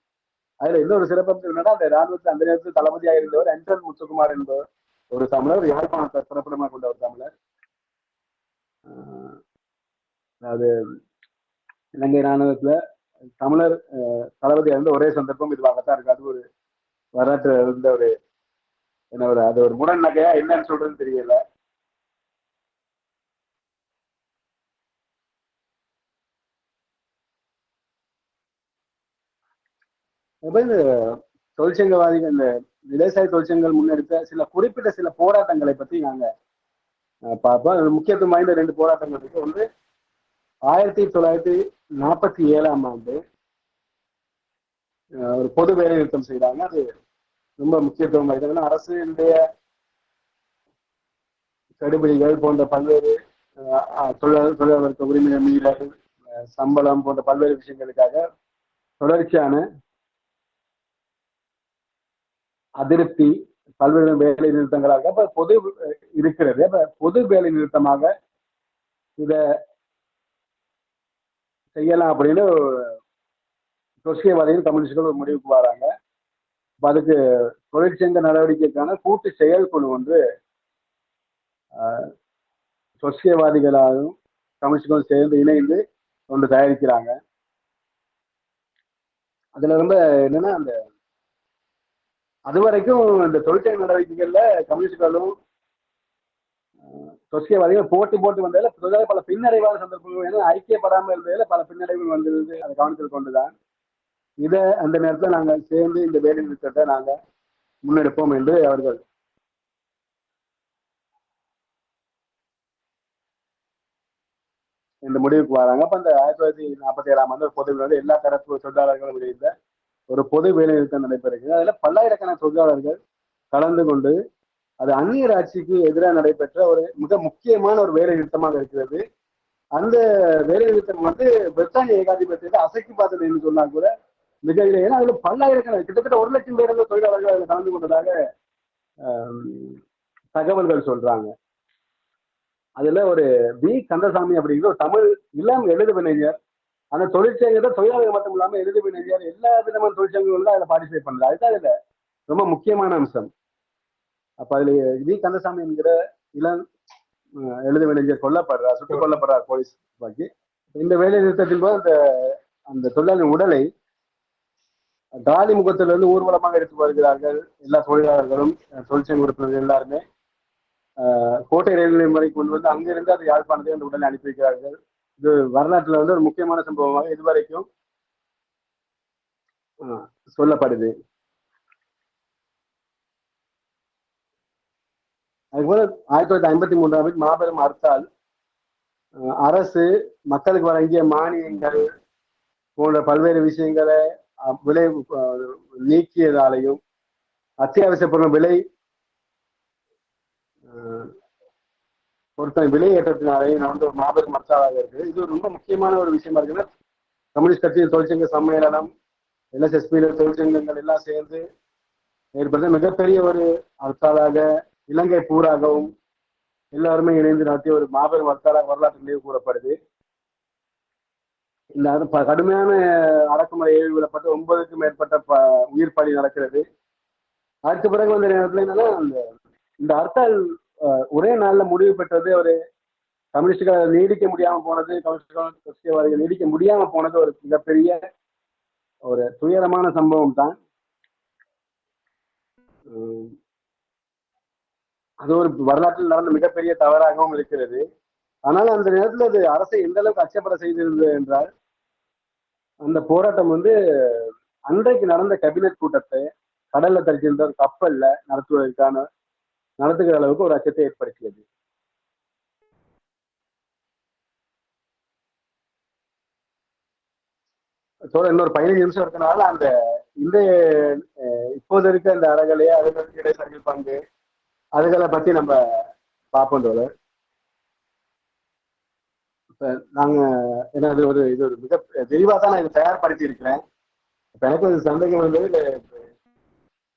அதுல இன்னொரு சிறப்பு என்னன்னா, அந்த ராணுவத்தில் அந்த நேரத்தில் தளபதியாக இருந்தவர் என்டன் முத்துக்குமார் என்பவர் ஒரு தமிழர், யாழ்ப்பாணத்தை பிறப்பிடமாக கொண்ட ஒரு தமிழர். அதாவது இலங்கை ராணுவத்துல தமிழர் தளபதியாக இருந்த ஒரே சந்தர்ப்பம் இதுவாகத்தான் இருக்கு. அது ஒரு வரலாற்று இருந்த ஒரு என்ன ஒரு அது ஒரு முரண் நகையா என்னன்னு சொல்றதுன்னு தெரியல. இந்த தொழிற்சங்கவாதிகள், இந்த விவசாய தொழிற்சங்கங்கள் முன்னெடுத்த குறிப்பிட்ட சில போராட்டங்களை பத்தி நாங்க பார்ப்போம். முக்கியத்துவம் வாய்ந்த 2 போராட்டங்கள் இருக்கு. ஒன்று 1947ஆம் ஆண்டு ஒரு பொது வேலை நிறுத்தம் செய்தாங்க. அது ரொம்ப முக்கியத்துவம் வாய்ந்தது. அரசுடைய கடுபிடிகள் போன்ற பல்வேறு தொழிலாளர் உரிமை மீறல், சம்பளம் போன்ற பல்வேறு விஷயங்களுக்காக தொடர்ச்சியான அதிருப்தி, பல்வேறு வேலை நிறுத்தங்களாக அப்ப பொது இருக்கிறது. அப்ப பொது வேலை நிறுத்தமாக இத செய்யலாம் அப்படின்னு சொற்சியவாதிகள் கம்யூனிஸ்டுகள் ஒரு முடிவுக்கு வராங்க. அதுக்கு தொழிற்சங்க நடவடிக்கைக்கான கூட்டு செயற்குழு ஒன்று சொற்சியவாதிகளாகவும் கம்யூனிஸ்டுகளும் சேர்ந்து இணைந்து ஒன்று தயாரிக்கிறாங்க. அதுல ரொம்ப என்னன்னா, அந்த அதுவரைக்கும் இந்த தொழிற்சங்க நடவடிக்கைகள்ல கம்யூனிஸ்டுகளும் சொற்சியவாதிகள் போட்டு வந்ததில் பல பின்னடைவான சந்தர்ப்பங்கள், ஏன்னா ஐக்கியப்படாமல் இருந்ததில் பல பின்னடைவுகள் வந்திருந்து அதை கவனத்தில் கொண்டுதான் இதை அந்த நேரத்தில் நாங்கள் சேர்ந்து இந்த வேலை நிறுத்தத்தை நாங்கள் முன்னெடுப்போம் என்று அவர்கள் இந்த முடிவுக்கு வராங்க. அப்ப அந்த 1947ஆம் ஆண்டு பொது எல்லா தரப்பு தொழிலாளர்களும் இணைந்த ஒரு பொது வேலை நிறுத்தம் நடைபெறுகிறது. அதுல பல்லாயிரக்கணக்கான தொழிலாளர்கள் கலந்து கொண்டு அது அந்நியர் ஆட்சிக்கு எதிராக நடைபெற்ற ஒரு மிக முக்கியமான ஒரு வேலை நிறுத்தமாக இருக்கிறது. அந்த வேலை நிறுத்தம் வந்து பிரித்தானிய ஏகாதிபத்தியத்தை அசைக்கு பார்த்தது என்று சொன்னா கூட மிக இல்லை. ஏன்னா அதுல பல்லாயிரக்கணக்கான கிட்டத்தட்ட 1 லட்சம் பேர் தொழிலாளர்கள் அதில் கலந்து கொண்டதாக தகவல்கள் சொல்றாங்க. அதுல ஒரு வி கந்தசாமி அப்படிங்கிற ஒரு தமிழ் இளம் எழுதுவினைஞர், அந்த தொழிற்சங்கத்தை தொழிலாளர்கள் மட்டும் இல்லாம எழுதுவினைஞர் எல்லா விதமான தொழிற்சங்கங்களும் அதில் பார்ட்டிசிபேட் பண்ணல. அதுதான் இதுல ரொம்ப முக்கியமான அம்சம். அப்ப அதுல வி கந்தசாமி என்கிற இளம் எழுதுவினைஞர் சுட்டுக் கொல்லப்படுறார் போலீஸ் பாக்கி. இந்த வேலை நிறுத்தத்தின் போது அந்த தொழிலாளர் உடலை காலி முகத்திலிருந்து ஊர்வலமாக எடுத்து வருகிறார்கள். எல்லா தொழிலாளர்களும் தொழிற்சங்க உறுப்பினர்கள் எல்லாருமே கோட்டை ரயில் நிலையம் வரை கொண்டு வந்து அங்கிருந்து அது யாழ்ப்பாணத்தை அந்த உடலை அனுப்பி வைக்கிறார்கள். இது வரலாற்றுல வந்து ஒரு முக்கியமான சம்பவமாக இதுவரைக்கும் சொல்லப்படுது. அதுபோல 1953ஆம் மாபெரும் ஹர்த்தால், அரசு மக்களுக்கு வழங்கிய மானியங்கள் போன்ற பல்வேறு விஷயங்களை விலை நீக்கியதாலையும் அத்தியாவசிய பொருள் விலை ஏற்றத்தினாலேயும் வந்து ஒரு மாபெரும் ஹர்த்தாலாக இருக்குது. இது ரொம்ப முக்கியமான ஒரு விஷயமா இருக்குன்னா, கம்யூனிஸ்ட் கட்சியின் தொழிற்சங்க சம்மேளனம், LSSP தொழிற்சங்கங்கள் எல்லாம் சேர்ந்து ஏற்படுத்த மிகப்பெரிய ஒரு ஹர்த்தாலாக இலங்கை பூராகவும் எல்லாருமே இணைந்து நடத்திய ஒரு மாபெரும் ஹர்த்தாலாக வரலாற்று நினைவு கூறப்படுது. இந்த கடுமையான அடக்குமுறை விடப்பட்டு 9க்கும் மேற்பட்ட உயிர் பலி நடக்கிறது. அதுக்கு பிறகு வந்த நேரத்துல என்னன்னா, இந்த ஹர்த்தால் ஒரே நாள்ல முடிவு பெற்றது ஒரு கம்யூனிஸ்டுகளை நீடிக்க முடியாம போனது, கம்யூனிஸ்டுகள் நீடிக்க முடியாம போனது ஒரு மிகப்பெரிய ஒரு துயரமான சம்பவம் தான். அது ஒரு வரலாற்றில் நடந்த மிகப்பெரிய தவறாகவும் இருக்கிறது. ஆனால் அந்த நேரத்தில் அது அரசை எந்த அளவுக்கு அச்சப்பட செய்திருந்தது என்றால், அந்த போராட்டம் அன்றைக்கு நடந்த கேபினட் கூட்டத்தை கடல்ல தரிச்சிருந்த கப்பல்ல நடத்துகிற அளவுக்கு ஒரு அச்சத்தை ஏற்படுத்தியது. இன்னொரு 15 நிமிஷம் இருக்கனால அந்த இந்த இப்போது இருக்க இந்த அறகலையே அதுகளுக்கு இடைத்தரகர்கள் பங்கு அதுகளை பத்தி நம்ம பார்ப்போம் தோழர். இப்ப நாங்க இது ஒரு மிக விரிவா தான் நான் இதை தயார்படுத்தி இருக்கிறேன். இப்ப எனக்கு ஒரு சந்தேகம்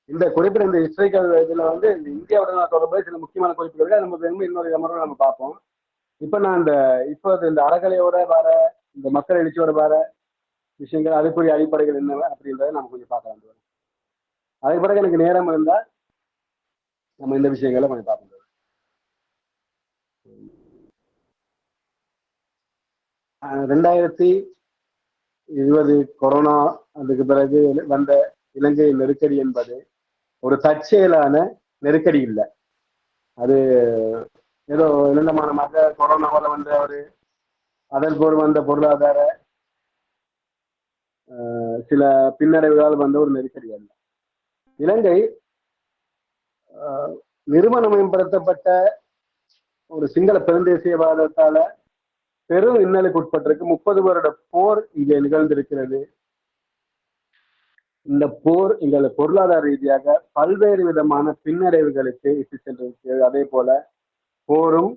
இந்த குறிப்பிட்ட இந்த ஹிஸ்டாரிக்கல் இதுல இந்த இந்தியாவுடன் தொடர்பு சில முக்கியமான குறிப்புகள் நம்ம இன்னொரு அமர்வு நம்ம பார்ப்போம். இப்ப நான் இந்த அறகலையோட வர இந்த மக்கள் எழுச்சியோட வர விஷயங்கள், அதுக்குரிய அடிப்படைகள் என்ன அப்படின்றத நம்ம கொஞ்சம் பார்க்கலாம். அதுக்கு பிறகு எனக்கு நேரம் இருந்தா நம்ம இந்த விஷயங்களை கொஞ்சம் பார்ப்போம். 2020 கொரோனா அதுக்கு பிறகு வந்த இலங்கை நெருக்கடி என்பது ஒரு தற்செயலான நெருக்கடி இல்லை. அது ஏதோ இளந்தமானமாக கொரோனாவால அதன் போர் வந்த பொருளாதார சில பின்னடைவுகளால் வந்த ஒரு நெருக்கடி அல்ல. இலங்கை நிறுவனமயப்படுத்தப்பட்ட ஒரு சிங்கள பெருந்தேசியவாதத்தால பெரும் இன்னலுக்கு உட்பட்டிருக்கு. 30 வருட போர் இங்கே நிகழ்ந்திருக்கிறது. இந்த போர் எங்களை பொருளாதார ரீதியாக பல்வேறு விதமான பின்னடைவுகளுக்கு இட்டு சென்றிருக்கிறது. அதே போல போரும்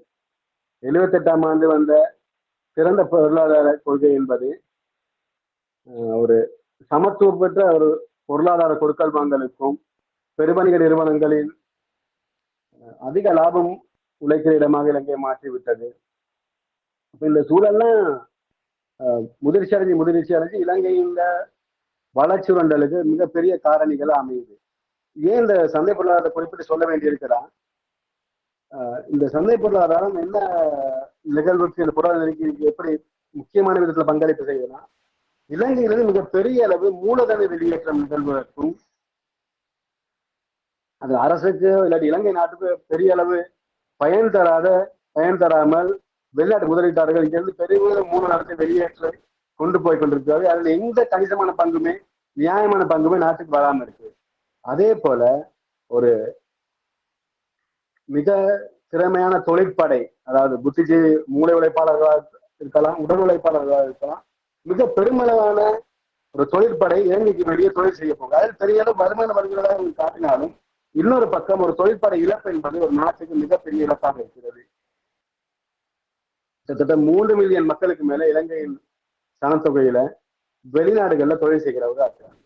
78ஆம் ஆண்டு வந்த சிறந்த பொருளாதார கொள்கை என்பது ஒரு சமத்துவப்பட்ட ஒரு பொருளாதார கொடுக்கல் வாங்கலுக்கும் பெருவணிக நிறுவனங்களின் அதிக லாபம் உழைக்கிற இடமாக இலங்கையை மாற்றிவிட்டது. இந்த சூழல்லாம் முதிர்ச்சி அடைஞ்சு இலங்கையின் வளர்ச்சுரண்டலுக்கு மிகப்பெரிய காரணிகள் அமையுது. ஏன் இந்த சந்தை பொருளாதாரத்தை குறிப்பிட்டு சொல்ல வேண்டியிருக்கிறா? இந்த சந்தை பொருளாதாரம் என்ன நிகழ்வுக்கு இந்த பொருளாதார நெருக்கடிக்கு எப்படி முக்கியமான விதத்துல பங்களிப்பு செய்யலாம்? இலங்கையிலிருந்து மிகப்பெரிய அளவு மூலதன வெளியேற்றம் நிகழ்வதற்கும், அது அரசுக்கு இல்லாட்டி இலங்கை நாட்டுக்கு பெரிய அளவு பயன் தராமல் வெளிநாட்டு முதலீட்டாளர்கள் இங்கிருந்து பெரிய மூலதனத்தை வெளியேற்ற கொண்டு போய் கொண்டிருக்கிறார்கள். அதுல எந்த கணிசமான பங்குமே நியாயமான பங்குமே நாட்டுக்கு வராம இருக்கு. அதே போல ஒரு மிக திறமையான தொழிற்படை, அதாவது புத்திஜீவி மூளை உழைப்பாளர்களாக இருக்கலாம், உடல் உழைப்பாளர்களாக இருக்கலாம், மிக பெருமளவான ஒரு தொழிற்படை இலங்கைக்கு வெளியே தொழில் செய்ய போங்க. அதில் பெரிய அளவு வருமான வருகிறதாக காட்டினாலும் இன்னொரு பக்கம் ஒரு தொழிற்படை இழப்பு என்பது ஒரு நாட்டுக்கு மிகப்பெரிய இழப்பாக இருக்கிறது. கிட்டத்தட்ட 3 மில்லியன் மக்களுக்கு மேல இலங்கையின் சனத்தொகையில வெளிநாடுகள்ல தொழில் செய்கிறவங்க இருக்கிறாங்க.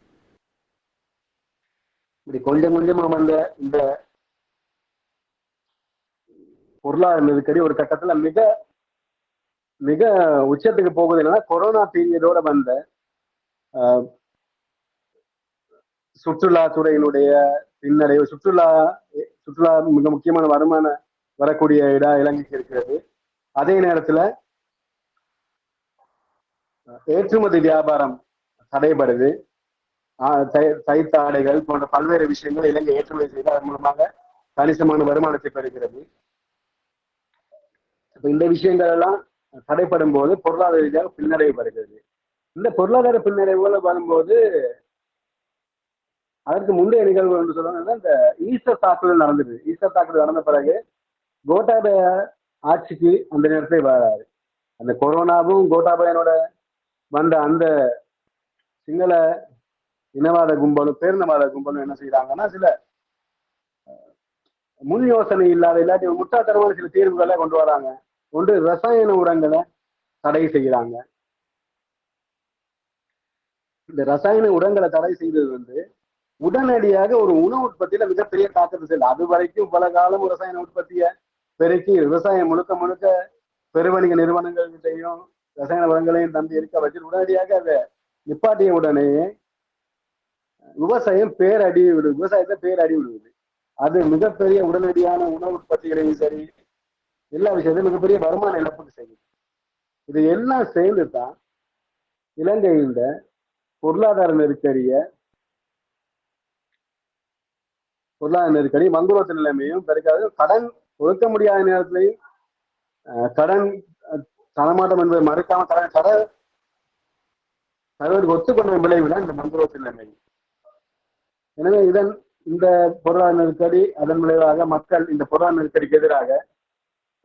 இப்படி கொஞ்சம் கொஞ்சமா வந்த இந்த பொருளாதார நெருக்கடி ஒரு கட்டத்துல மிக மிக உச்சத்துக்கு போகுது. என்னன்னா கொரோனா பீரியடோட வந்த சுற்றுலாத்துறையினுடைய பின்னடைவு, சுற்றுலா மிக முக்கியமான வருமானம் வரக்கூடிய இடம் இலங்கைக்கு இருக்கிறது. அதே நேரத்துல ஏற்றுமதி வியாபாரம் தடைபடுது. தைத்தாடைகள் போன்ற பல்வேறு விஷயங்கள் இலங்கை ஏற்றுமதி செய்து அதன் மூலமாக கணிசமான வருமானத்தை பெறுகிறது. இந்த விஷயங்கள் எல்லாம் தடைப்படும் போது பொருளாதார ரீதியாக பின்னடைவு வருகிறது. இந்த பொருளாதார பின்னடைவுகள் வரும்போது அதற்கு முந்தைய நிகழ்வு என்று சொல்லுவாங்க, இந்த ஈஸ்டர் தாக்குதல் நடந்தது. ஈஸ்டர் தாக்குதல் நடந்த பிறகு கோட்டாபய ஆட்சிக்கு அந்த நேரத்தில் வராது. அந்த கொரோனாவும் கோட்டாபயனோட வந்த அந்த சிங்கள இனவாத கும்பலும் பேரினவாத கும்பலும் என்ன செய்யறாங்கன்னா, சில முன் யோசனை இல்லாத இல்லாட்டி முட்டாள்தனமான சில தீர்வுகளை கொண்டு வராங்க. ஒன்று ரசாயன உரங்களை தடை செய்யறாங்க. இந்த ரசாயன உரங்களை தடை செய்தது உடனடியாக ஒரு உணவு உற்பத்தியில மிகப்பெரிய தாக்கத்தை செய்யல. அது வரைக்கும் பல காலம் ரசாயன உற்பத்தியை பெருக்கி விவசாயம் முழுக்க பெருவணிக நிறுவனங்கள்கிட்டையும் ரசாயன உரங்களையும் நம்பி இருக்க வச்சு உடனடியாக அதை நிப்பாட்டிய உடனே விவசாயத்தை பேரடி விடுவது. அது மிகப்பெரிய உடனடியான உணவு உற்பத்திகளையும் சரி, எல்லா விஷயத்தையும் மிகப்பெரிய வருமான இழப்புக்கு செய்யுது. இது எல்லாம் சேர்ந்து தான் இலங்கையின் பொருளாதார நெருக்கடி மங்குரோத்து நிலைமையும் கிடைக்காது. கடன் கொடுக்க முடியாத நேரத்திலையும் கடன் தரமாட்டம் என்பதை மறுக்காம கடன் தருவதற்கு ஒத்துக்கொண்ட விளைவுதான் இந்த மங்குரோத்து நிலைமை. எனவே இந்த பொருளாதார நெருக்கடி அதன் விளைவாக மக்கள் இந்த பொருளாதார நெருக்கடிக்கு எதிராக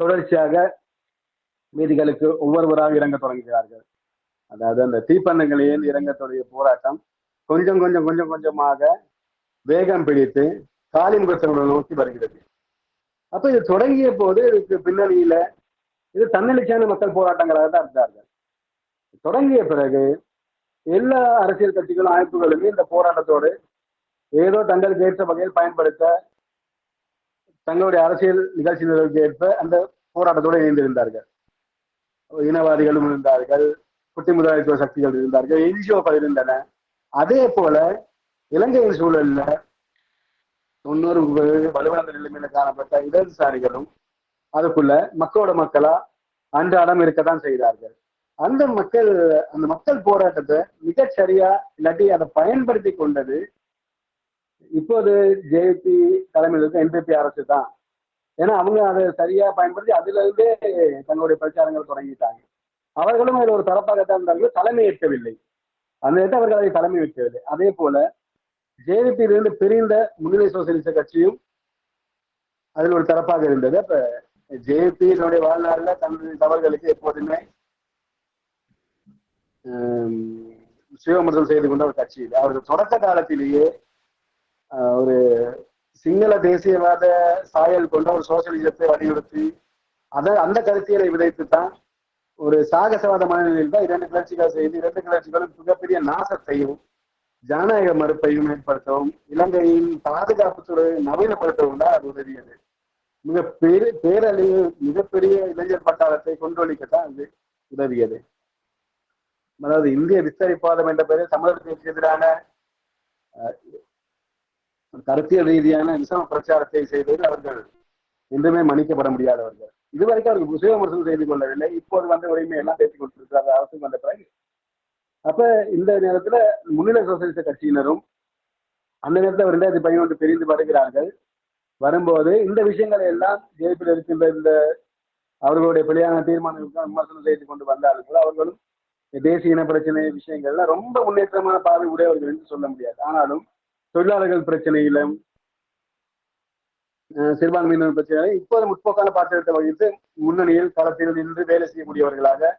தொடர்ச்சியாக வீதிகளுக்கு ஒவ்வொருவராக இறங்க தொடங்குகிறார்கள். அதாவது அந்த தீப்பந்தங்களில் இறங்கக்கூடிய போராட்டம் கொஞ்சம் கொஞ்சம் கொஞ்சம் கொஞ்சமாக வேகம் பிடித்து காலிமுகத்தை நோக்கி வருகிறது. அப்ப இது தொடங்கிய போது இதுக்கு பின்னணியில இது தன்னெழுச்சியான மக்கள் போராட்டங்களாக தான் இருந்தார்கள். தொடங்கிய பிறகு எல்லா அரசியல் கட்சிகளும் அமைப்புகளுமே இந்த போராட்டத்தோடு ஏதோ தங்களுக்கு ஏற்ற வகையில் பயன்படுத்த தங்களுடைய அரசியல் நிகழ்ச்சி நிகழ்வுக்கு ஏற்ப அந்த போராட்டத்தோடு இணைந்திருந்தார்கள். இனவாதிகளும் இருந்தார்கள், குட்டி முதலாளித்துவ சக்திகள் இருந்தார்கள், என்ஜிஓக்கள் இருந்தன. அதே போல இலங்கையின் சூழல்ல 90 வலுவிழந்த நிலைமையில காணப்பட்ட இடதுசாரிகளும் அதுக்குள்ள மக்களோட மக்களா அன்றாடம் இருக்கத்தான் செய்தார்கள். அந்த மக்கள் போராட்டத்தை மிகச்சரியா இல்லாட்டி அதை பயன்படுத்தி கொண்டது இப்போது ஜேபி தலைமையில் இருக்க என்பிபி அரசு தான். ஏன்னா அவங்க அதை சரியா பயன்படுத்தி அதுல இருந்தே தங்களுடைய பிரச்சாரங்கள் தொடங்கிட்டாங்க. அவர்களும் அதில் ஒரு தரப்பாகத்தான் இருந்தார்கள், தலைமை ஏற்கவில்லை. அந்த நேரத்தில் அவர்கள் அதை தலைமை ஏற்கவில்லை. அதே போல ஜேவிபியிலிருந்து பிரிந்த முன்னிலை சோசியலிச கட்சியும் அதில் ஒரு தரப்பாக இருந்தது. அப்ப ஜேவிபியினுடைய வாழ்நாள்ல தன்னுடைய தவறுகளுக்கு எப்போதுமே சுயவிமர்சனம் செய்து கொண்ட ஒரு கட்சி இது. அவர்கள் தொடக்க காலத்திலேயே ஒரு சிங்கள தேசியவாத சாயல் கொண்ட ஒரு சோசியலிசத்தை வலியுறுத்தி அந்த கருத்தியலை விதைத்துத்தான் ஒரு சாகசவாத மனநிலையில் தான் 2 கிளர்ச்சிகள் செய்து 2 கிளர்ச்சிகளும் மிகப்பெரிய நாசத்தையும் ஜனநாயக மறுப்பையும் ஏற்படுத்தவும் இலங்கையின் பாதுகாப்பு துறையை நவீனப்படுத்தவும் தான் அது உதவியது. மிகப்பெரிய இளைஞர் பட்டாளத்தை கொண்டொழிக்கத்தான் அது உதவியது. அதாவது இந்திய விஸ்தரிப்பாதம் என்ற பெயரில் தமிழர்களுக்கு எதிரான கருத்தியல் ரீதியான விசம பிரச்சாரத்தை செய்ததில் அவர்கள் என்றுமே மன்னிக்கப்பட முடியாதவர்கள். இதுவரைக்கும் அவர்கள் சுயவிமர்சனம் செய்து கொள்ளவில்லை. இப்போது வந்து உரிமை எல்லாம் பேசிக் கொண்டிருக்கிறார்கள் அரசு வந்த பிறகு. அப்ப இந்த நேரத்துல முன்னிலை சோசியலிச கட்சியினரும் அந்த நேரத்தில் 2011 பிரிந்து வருகிறார்கள். வரும்போது இந்த விஷயங்களை எல்லாம் ஜேபியில் இருக்கின்ற இந்த அவர்களுடைய பிழையான தீர்மானங்களுக்கு விமர்சனம் செய்து கொண்டு வந்தார்கள். அவர்களும் தேசிய இன பிரச்சனை விஷயங்கள்ல ரொம்ப முன்னேற்றமான பாதை உடையவர்கள் என்று சொல்ல முடியாது. ஆனாலும் தொழிலாளர்கள் பிரச்சனையிலும் சிறுபான்மையினர் பிரச்சனைகளை இப்போது முற்போக்கான பாத்திரத்தை வகித்து முன்னணியில் களத்தில் நின்று வேலை செய்யக்கூடியவர்களாக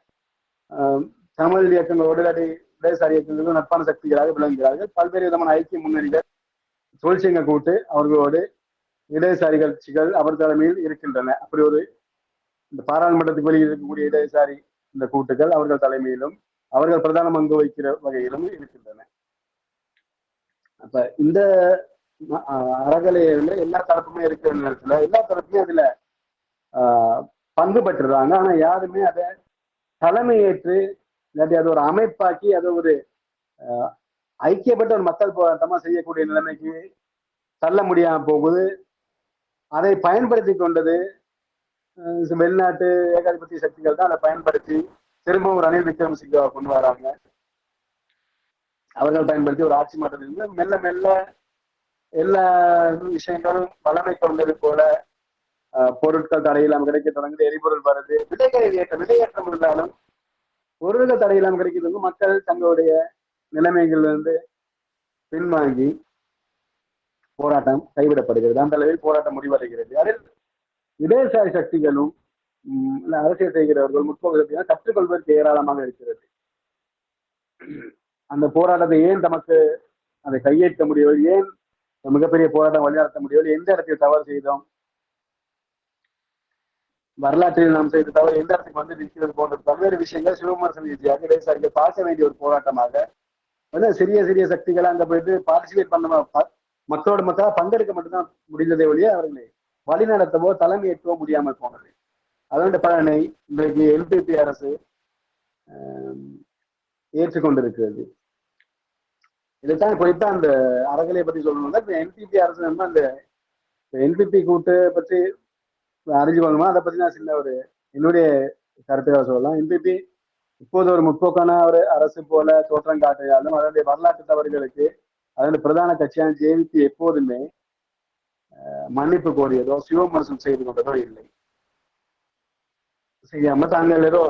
தமிழ் இயக்கங்களோடு இடதுசாரி இயக்கங்களும் நட்பான சக்திகளாக விளங்குகிறார்கள். பல்வேறு விதமான ஐக்கிய முன்னணிகள் தொழிற்சங்க கூட்டு அவர்களோடு இடதுசாரி கட்சிகள் அவர் தலைமையில் இருக்கின்றன. அப்படி ஒரு இந்த பாராளுமன்றத்துக்கு வெளியில் இருக்கக்கூடிய இடதுசாரி இந்த கூட்டுகள் அவர்கள் தலைமையிலும் அவர்கள் பிரதான பங்கு வகிக்கிற வகையிலும் இருக்கின்றன. அப்ப இந்த அறகலையில எல்லா தரப்புமே இருக்கிற நேரத்துல எல்லா தரப்புமே அதுல பங்கு பெற்றுறாங்க. ஆனா யாருமே அதை தலைமையேற்று இல்லாட்டி அது ஒரு அமைப்பாக்கி அதை ஒரு ஐக்கியப்பட்ட ஒரு மக்கள் போராட்டமா செய்யக்கூடிய நிலைமைக்கு தள்ள முடியாம போகுது. அதை பயன்படுத்தி கொண்டது வெளிநாட்டு ஏகாதிபத்திய சக்திகள் தான். அதை பயன்படுத்தி திரும்ப ஒரு ரணில் விக்ரமசிங்கவை கொண்டு வராங்க. அவர்கள் பயன்படுத்தி ஒரு ஆட்சி மாற்றத்திலிருந்து மெல்ல மெல்ல எல்லா விஷயங்களும் வளமை கொண்டது போல பொருட்கள் தடையில்லாம கிடைக்க தொடங்குது. எரிபொருள் வருது, விலையேற்றம் இருந்தாலும் பொருள்கள் தடையில்லாம கிடைக்கிறது. மக்கள் தங்களுடைய நிலைமைகள் பின்வாங்கி போராட்டம் கைவிடப்படுகிறது. அந்த அளவில் போராட்டம் முடிவடைகிறது. அதில் இடதுசாரி சக்திகளும் அரசியல் செய்கிறவர்கள் முற்போக்கு சக்திகள் கற்றுக்கொள்வதற்கு ஏராளமாக இருக்கிறது. அந்த போராட்டத்தை ஏன் தமக்கு அதை கையேற்ற முடியவில்லை, ஏன் மிகப்பெரிய போராட்டம் வழிநடத்த முடியவில்லை, எந்த இடத்தில் தவறு செய்தோம், வரலாற்றில் நாம் செய்த தவறு எந்த இடத்துக்கு வந்து நிற்கிறது போன்ற பல்வேறு விஷயங்கள் சிவவிமர்சன ரீதியாக இடதுசாரிகள் பார்க்க வேண்டிய ஒரு போராட்டமாக சிறிய சிறிய சக்திகளை அங்க போயிட்டு பார்ட்டிசிபேட் பண்ண மக்களோட மக்களாக பங்கெடுக்க மட்டும்தான் முடிந்ததை ஒழிய அவர்களை வழிநடத்தவோ தலைமையேற்றவோ முடியாமல் போனது. அதனுடைய பலனை இன்றைக்கு என்பிபி அரசு ஏற்றுக்கொண்டிருக்கிறது. இதைத்தான் குறித்தான் அந்த அறகலையை பற்றி சொல்லணும்னா இப்ப என்பிபி அரசு அந்த என்பிபி கூட்டு பற்றி அறிஞ்சு கொள்ளணுமா அதை பத்தி நான் சின்ன ஒரு என்னுடைய கருத்துக்களை சொல்லலாம். NPP இப்போது ஒரு முற்போக்கான ஒரு அரசு போல தோற்றம் காட்டினாலும் அதனுடைய வரலாற்று தவறுகளுக்கு அதனுடைய பிரதான கட்சியான JVP எப்போதுமே மன்னிப்பு கோரியதோ சிவமரசம் செய்து கொண்டதோ இல்லை. செய்யாம தாங்கள் ஏதோ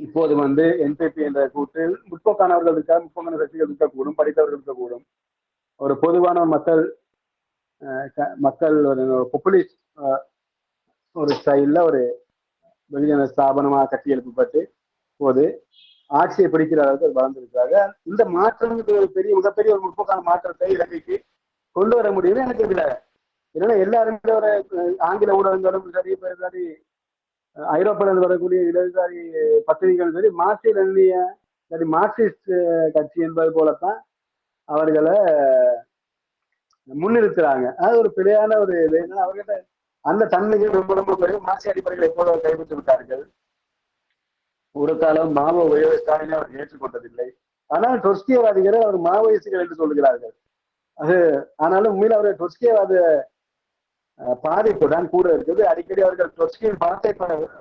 இப்போது NPP என்ற கூட்டு முற்போக்கானவர்கள் இருக்கா, முற்போக்கான சக்திகள் இருக்கக்கூடும், படித்தவர்கள் இருக்கக்கூடும், ஒரு பொதுவான மக்கள் ஒரு பாப்புலிஸ்ட் ஒரு ஸ்டைல்ல ஒரு வெகுஜன ஸ்தாபனமாக கட்டி எழுப்பப்பட்டு போது ஆட்சியை பிடிக்கிற அளவுக்கு வளர்ந்திருக்கிறாங்க. இந்த மாற்றம் மிகப்பெரிய ஒரு முற்போக்கான மாற்றத்தை இலங்கைக்கு கொண்டு வர முடியும்னு எனக்கு இதுல ஏன்னா எல்லாருமே ஒரு ஆங்கில ஊடகங்களும் சரி சரி ஐரோப்பாவில் வரக்கூடிய இடதுசாரி பத்திரிகைகளும் சரி மார்க்சிஸ்ட் கட்சி என்பது போலத்தான் அவர்களை முன்னிறுத்துறாங்க. அது ஒரு பிழையான ஒரு இது. என்னன்னா அவர்கிட்ட அந்த தன்மைகள் ரொம்ப ரொம்ப குறைவு. மார்க்சிய அடிப்படைகளை எப்போது கைவிட்டு விட்டார்கள். ஒரு காலம் மாவோவை ஸ்டாலினை அவர் ஏற்றுக்கொண்டதில்லை. ஆனால் டொர்ஸ்கியவாதிகளை அவர் மாவோயிஸ்டுகள் என்று சொல்லுகிறார்கள். அது ஆனாலும் உண்மையில் அவர்கள் டொர்ஸ்கியவாத பாதிப்பு தான் கூட இருக்குது. அடிக்கடி அவர்கள் டொர்ஸ்கியின் பணத்தை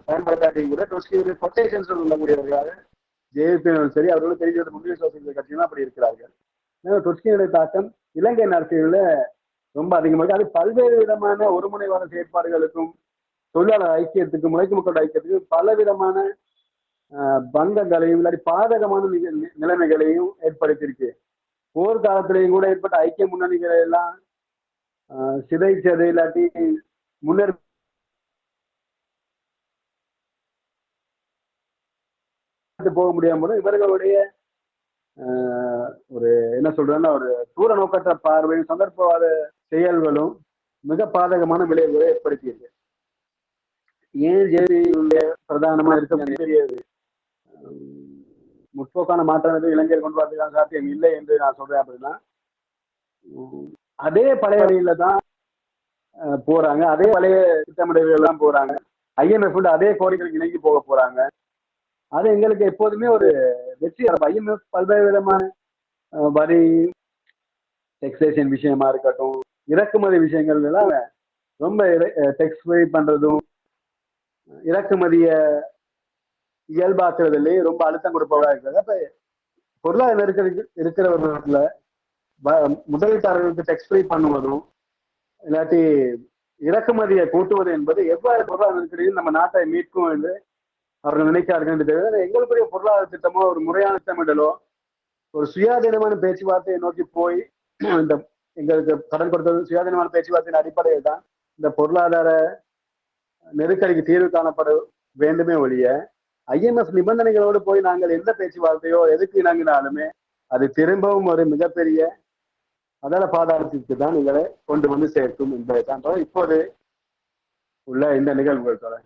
பயன்படுத்தாட்டி கூட டொர்ஸ்கியுடைய கொட்டேஷன்ஸ் சொல்லக்கூடியவர்களாக JVP சரி அவர்களும் தெரிஞ்சது முன்னணி சோசியலிச கட்சியும் அப்படி இருக்கிறார்கள். டொர்ஸ்கியினுடைய தாக்கம் இலங்கை அரசியல்ல ரொம்ப அதிகமாக அது பல்வேறு விதமான ஒருமுனைவாத செயற்பாடுகளுக்கும் தொழிலாளர் ஐக்கியத்துக்கும் உழைக்கும் மக்களோட ஐக்கியத்துக்கும் பல விதமான பங்கங்களையும் இல்லாட்டி பாதகமான நிலைமைகளையும் ஏற்படுத்தியிருக்கு. போர் காலத்திலையும் கூட ஏற்பட்ட ஐக்கிய முன்னணிகளை எல்லாம் சிதைச்சது இல்லாட்டி முன்னர் போக முடியாம இவர்களுடைய ஒரு என்ன சொல்றேன்னா ஒரு தூர நோக்கற்ற பார்வையும் சந்தர்ப்பவாத செயல்களும் மிக பாதகமான விளைவுகளை ஏற்படுத்தியிருக்கு. ஏன் JVP பிரதானமா இருக்க முற்போக்கான மாற்றம் எதுவும் இளைஞர் கொண்டு வரதுக்கான சாத்தியம் இல்லை என்று நான் சொல்றேன். அப்படின்னா அதே பழைய வழியில தான் போறாங்க, அதே பழைய திட்டமிடல்கள் தான் போறாங்க. IMF அதே கோரிக்கைகளுக்கு இணங்கி போக போறாங்க. அது எங்களுக்கு எப்போதுமே ஒரு வெற்றி. IMF பல்வேறு விதமான வரி டெக்ஸேஷன் விஷயமா இருக்கட்டும், இறக்குமதி விஷயங்கள் எல்லாம் ரொம்ப டெக்ஸ் ஃப்ரீ பண்றதும் இறக்குமதிய இயல்பாக்குறதுலேயே ரொம்ப அழுத்தம் கொடுப்பவர்களா இருக்கிறது. அப்ப பொருளாதார நெருக்கடி இருக்கிற ஒரு நாட்டுல முதலீட்டாளர்களுக்கு டெக்ஸ் ஃப்ரீ பண்ணுவதும் இல்லாட்டி இறக்குமதியை கூட்டுவது என்பது எவ்வாறு பொருளாதார நெருக்கடியில் நம்ம நாட்டை மீட்கும் என்று அவர்கள் நினைக்கிறார்கள் என்று தெரியாது. எங்களுக்குரிய பொருளாதார திட்டமோ ஒரு முறையான திட்டமிடலோ ஒரு சுயாதீனமான பேச்சுவார்த்தையை நோக்கி போய் இந்த எங்களுக்கு கடன் கொடுத்தது சுயாதீனமான பேச்சுவார்த்தையின் அடிப்படையில் தான் இந்த பொருளாதார நெருக்கடிக்கு தீர்வு காணப்பட வேண்டுமே ஒழிய IMF நிபந்தனைகளோடு போய் நாங்கள் எந்த பேச்சுவார்த்தையோ எதுக்கு இணங்கினாலுமே அது திரும்பவும் ஒரு மிகப்பெரிய அதர பாதாளத்திற்கு தான் எங்களை கொண்டு சேர்க்கும் என்பதை தான் இப்போது உள்ள இந்த நிகழ்வுகள் தொடர்.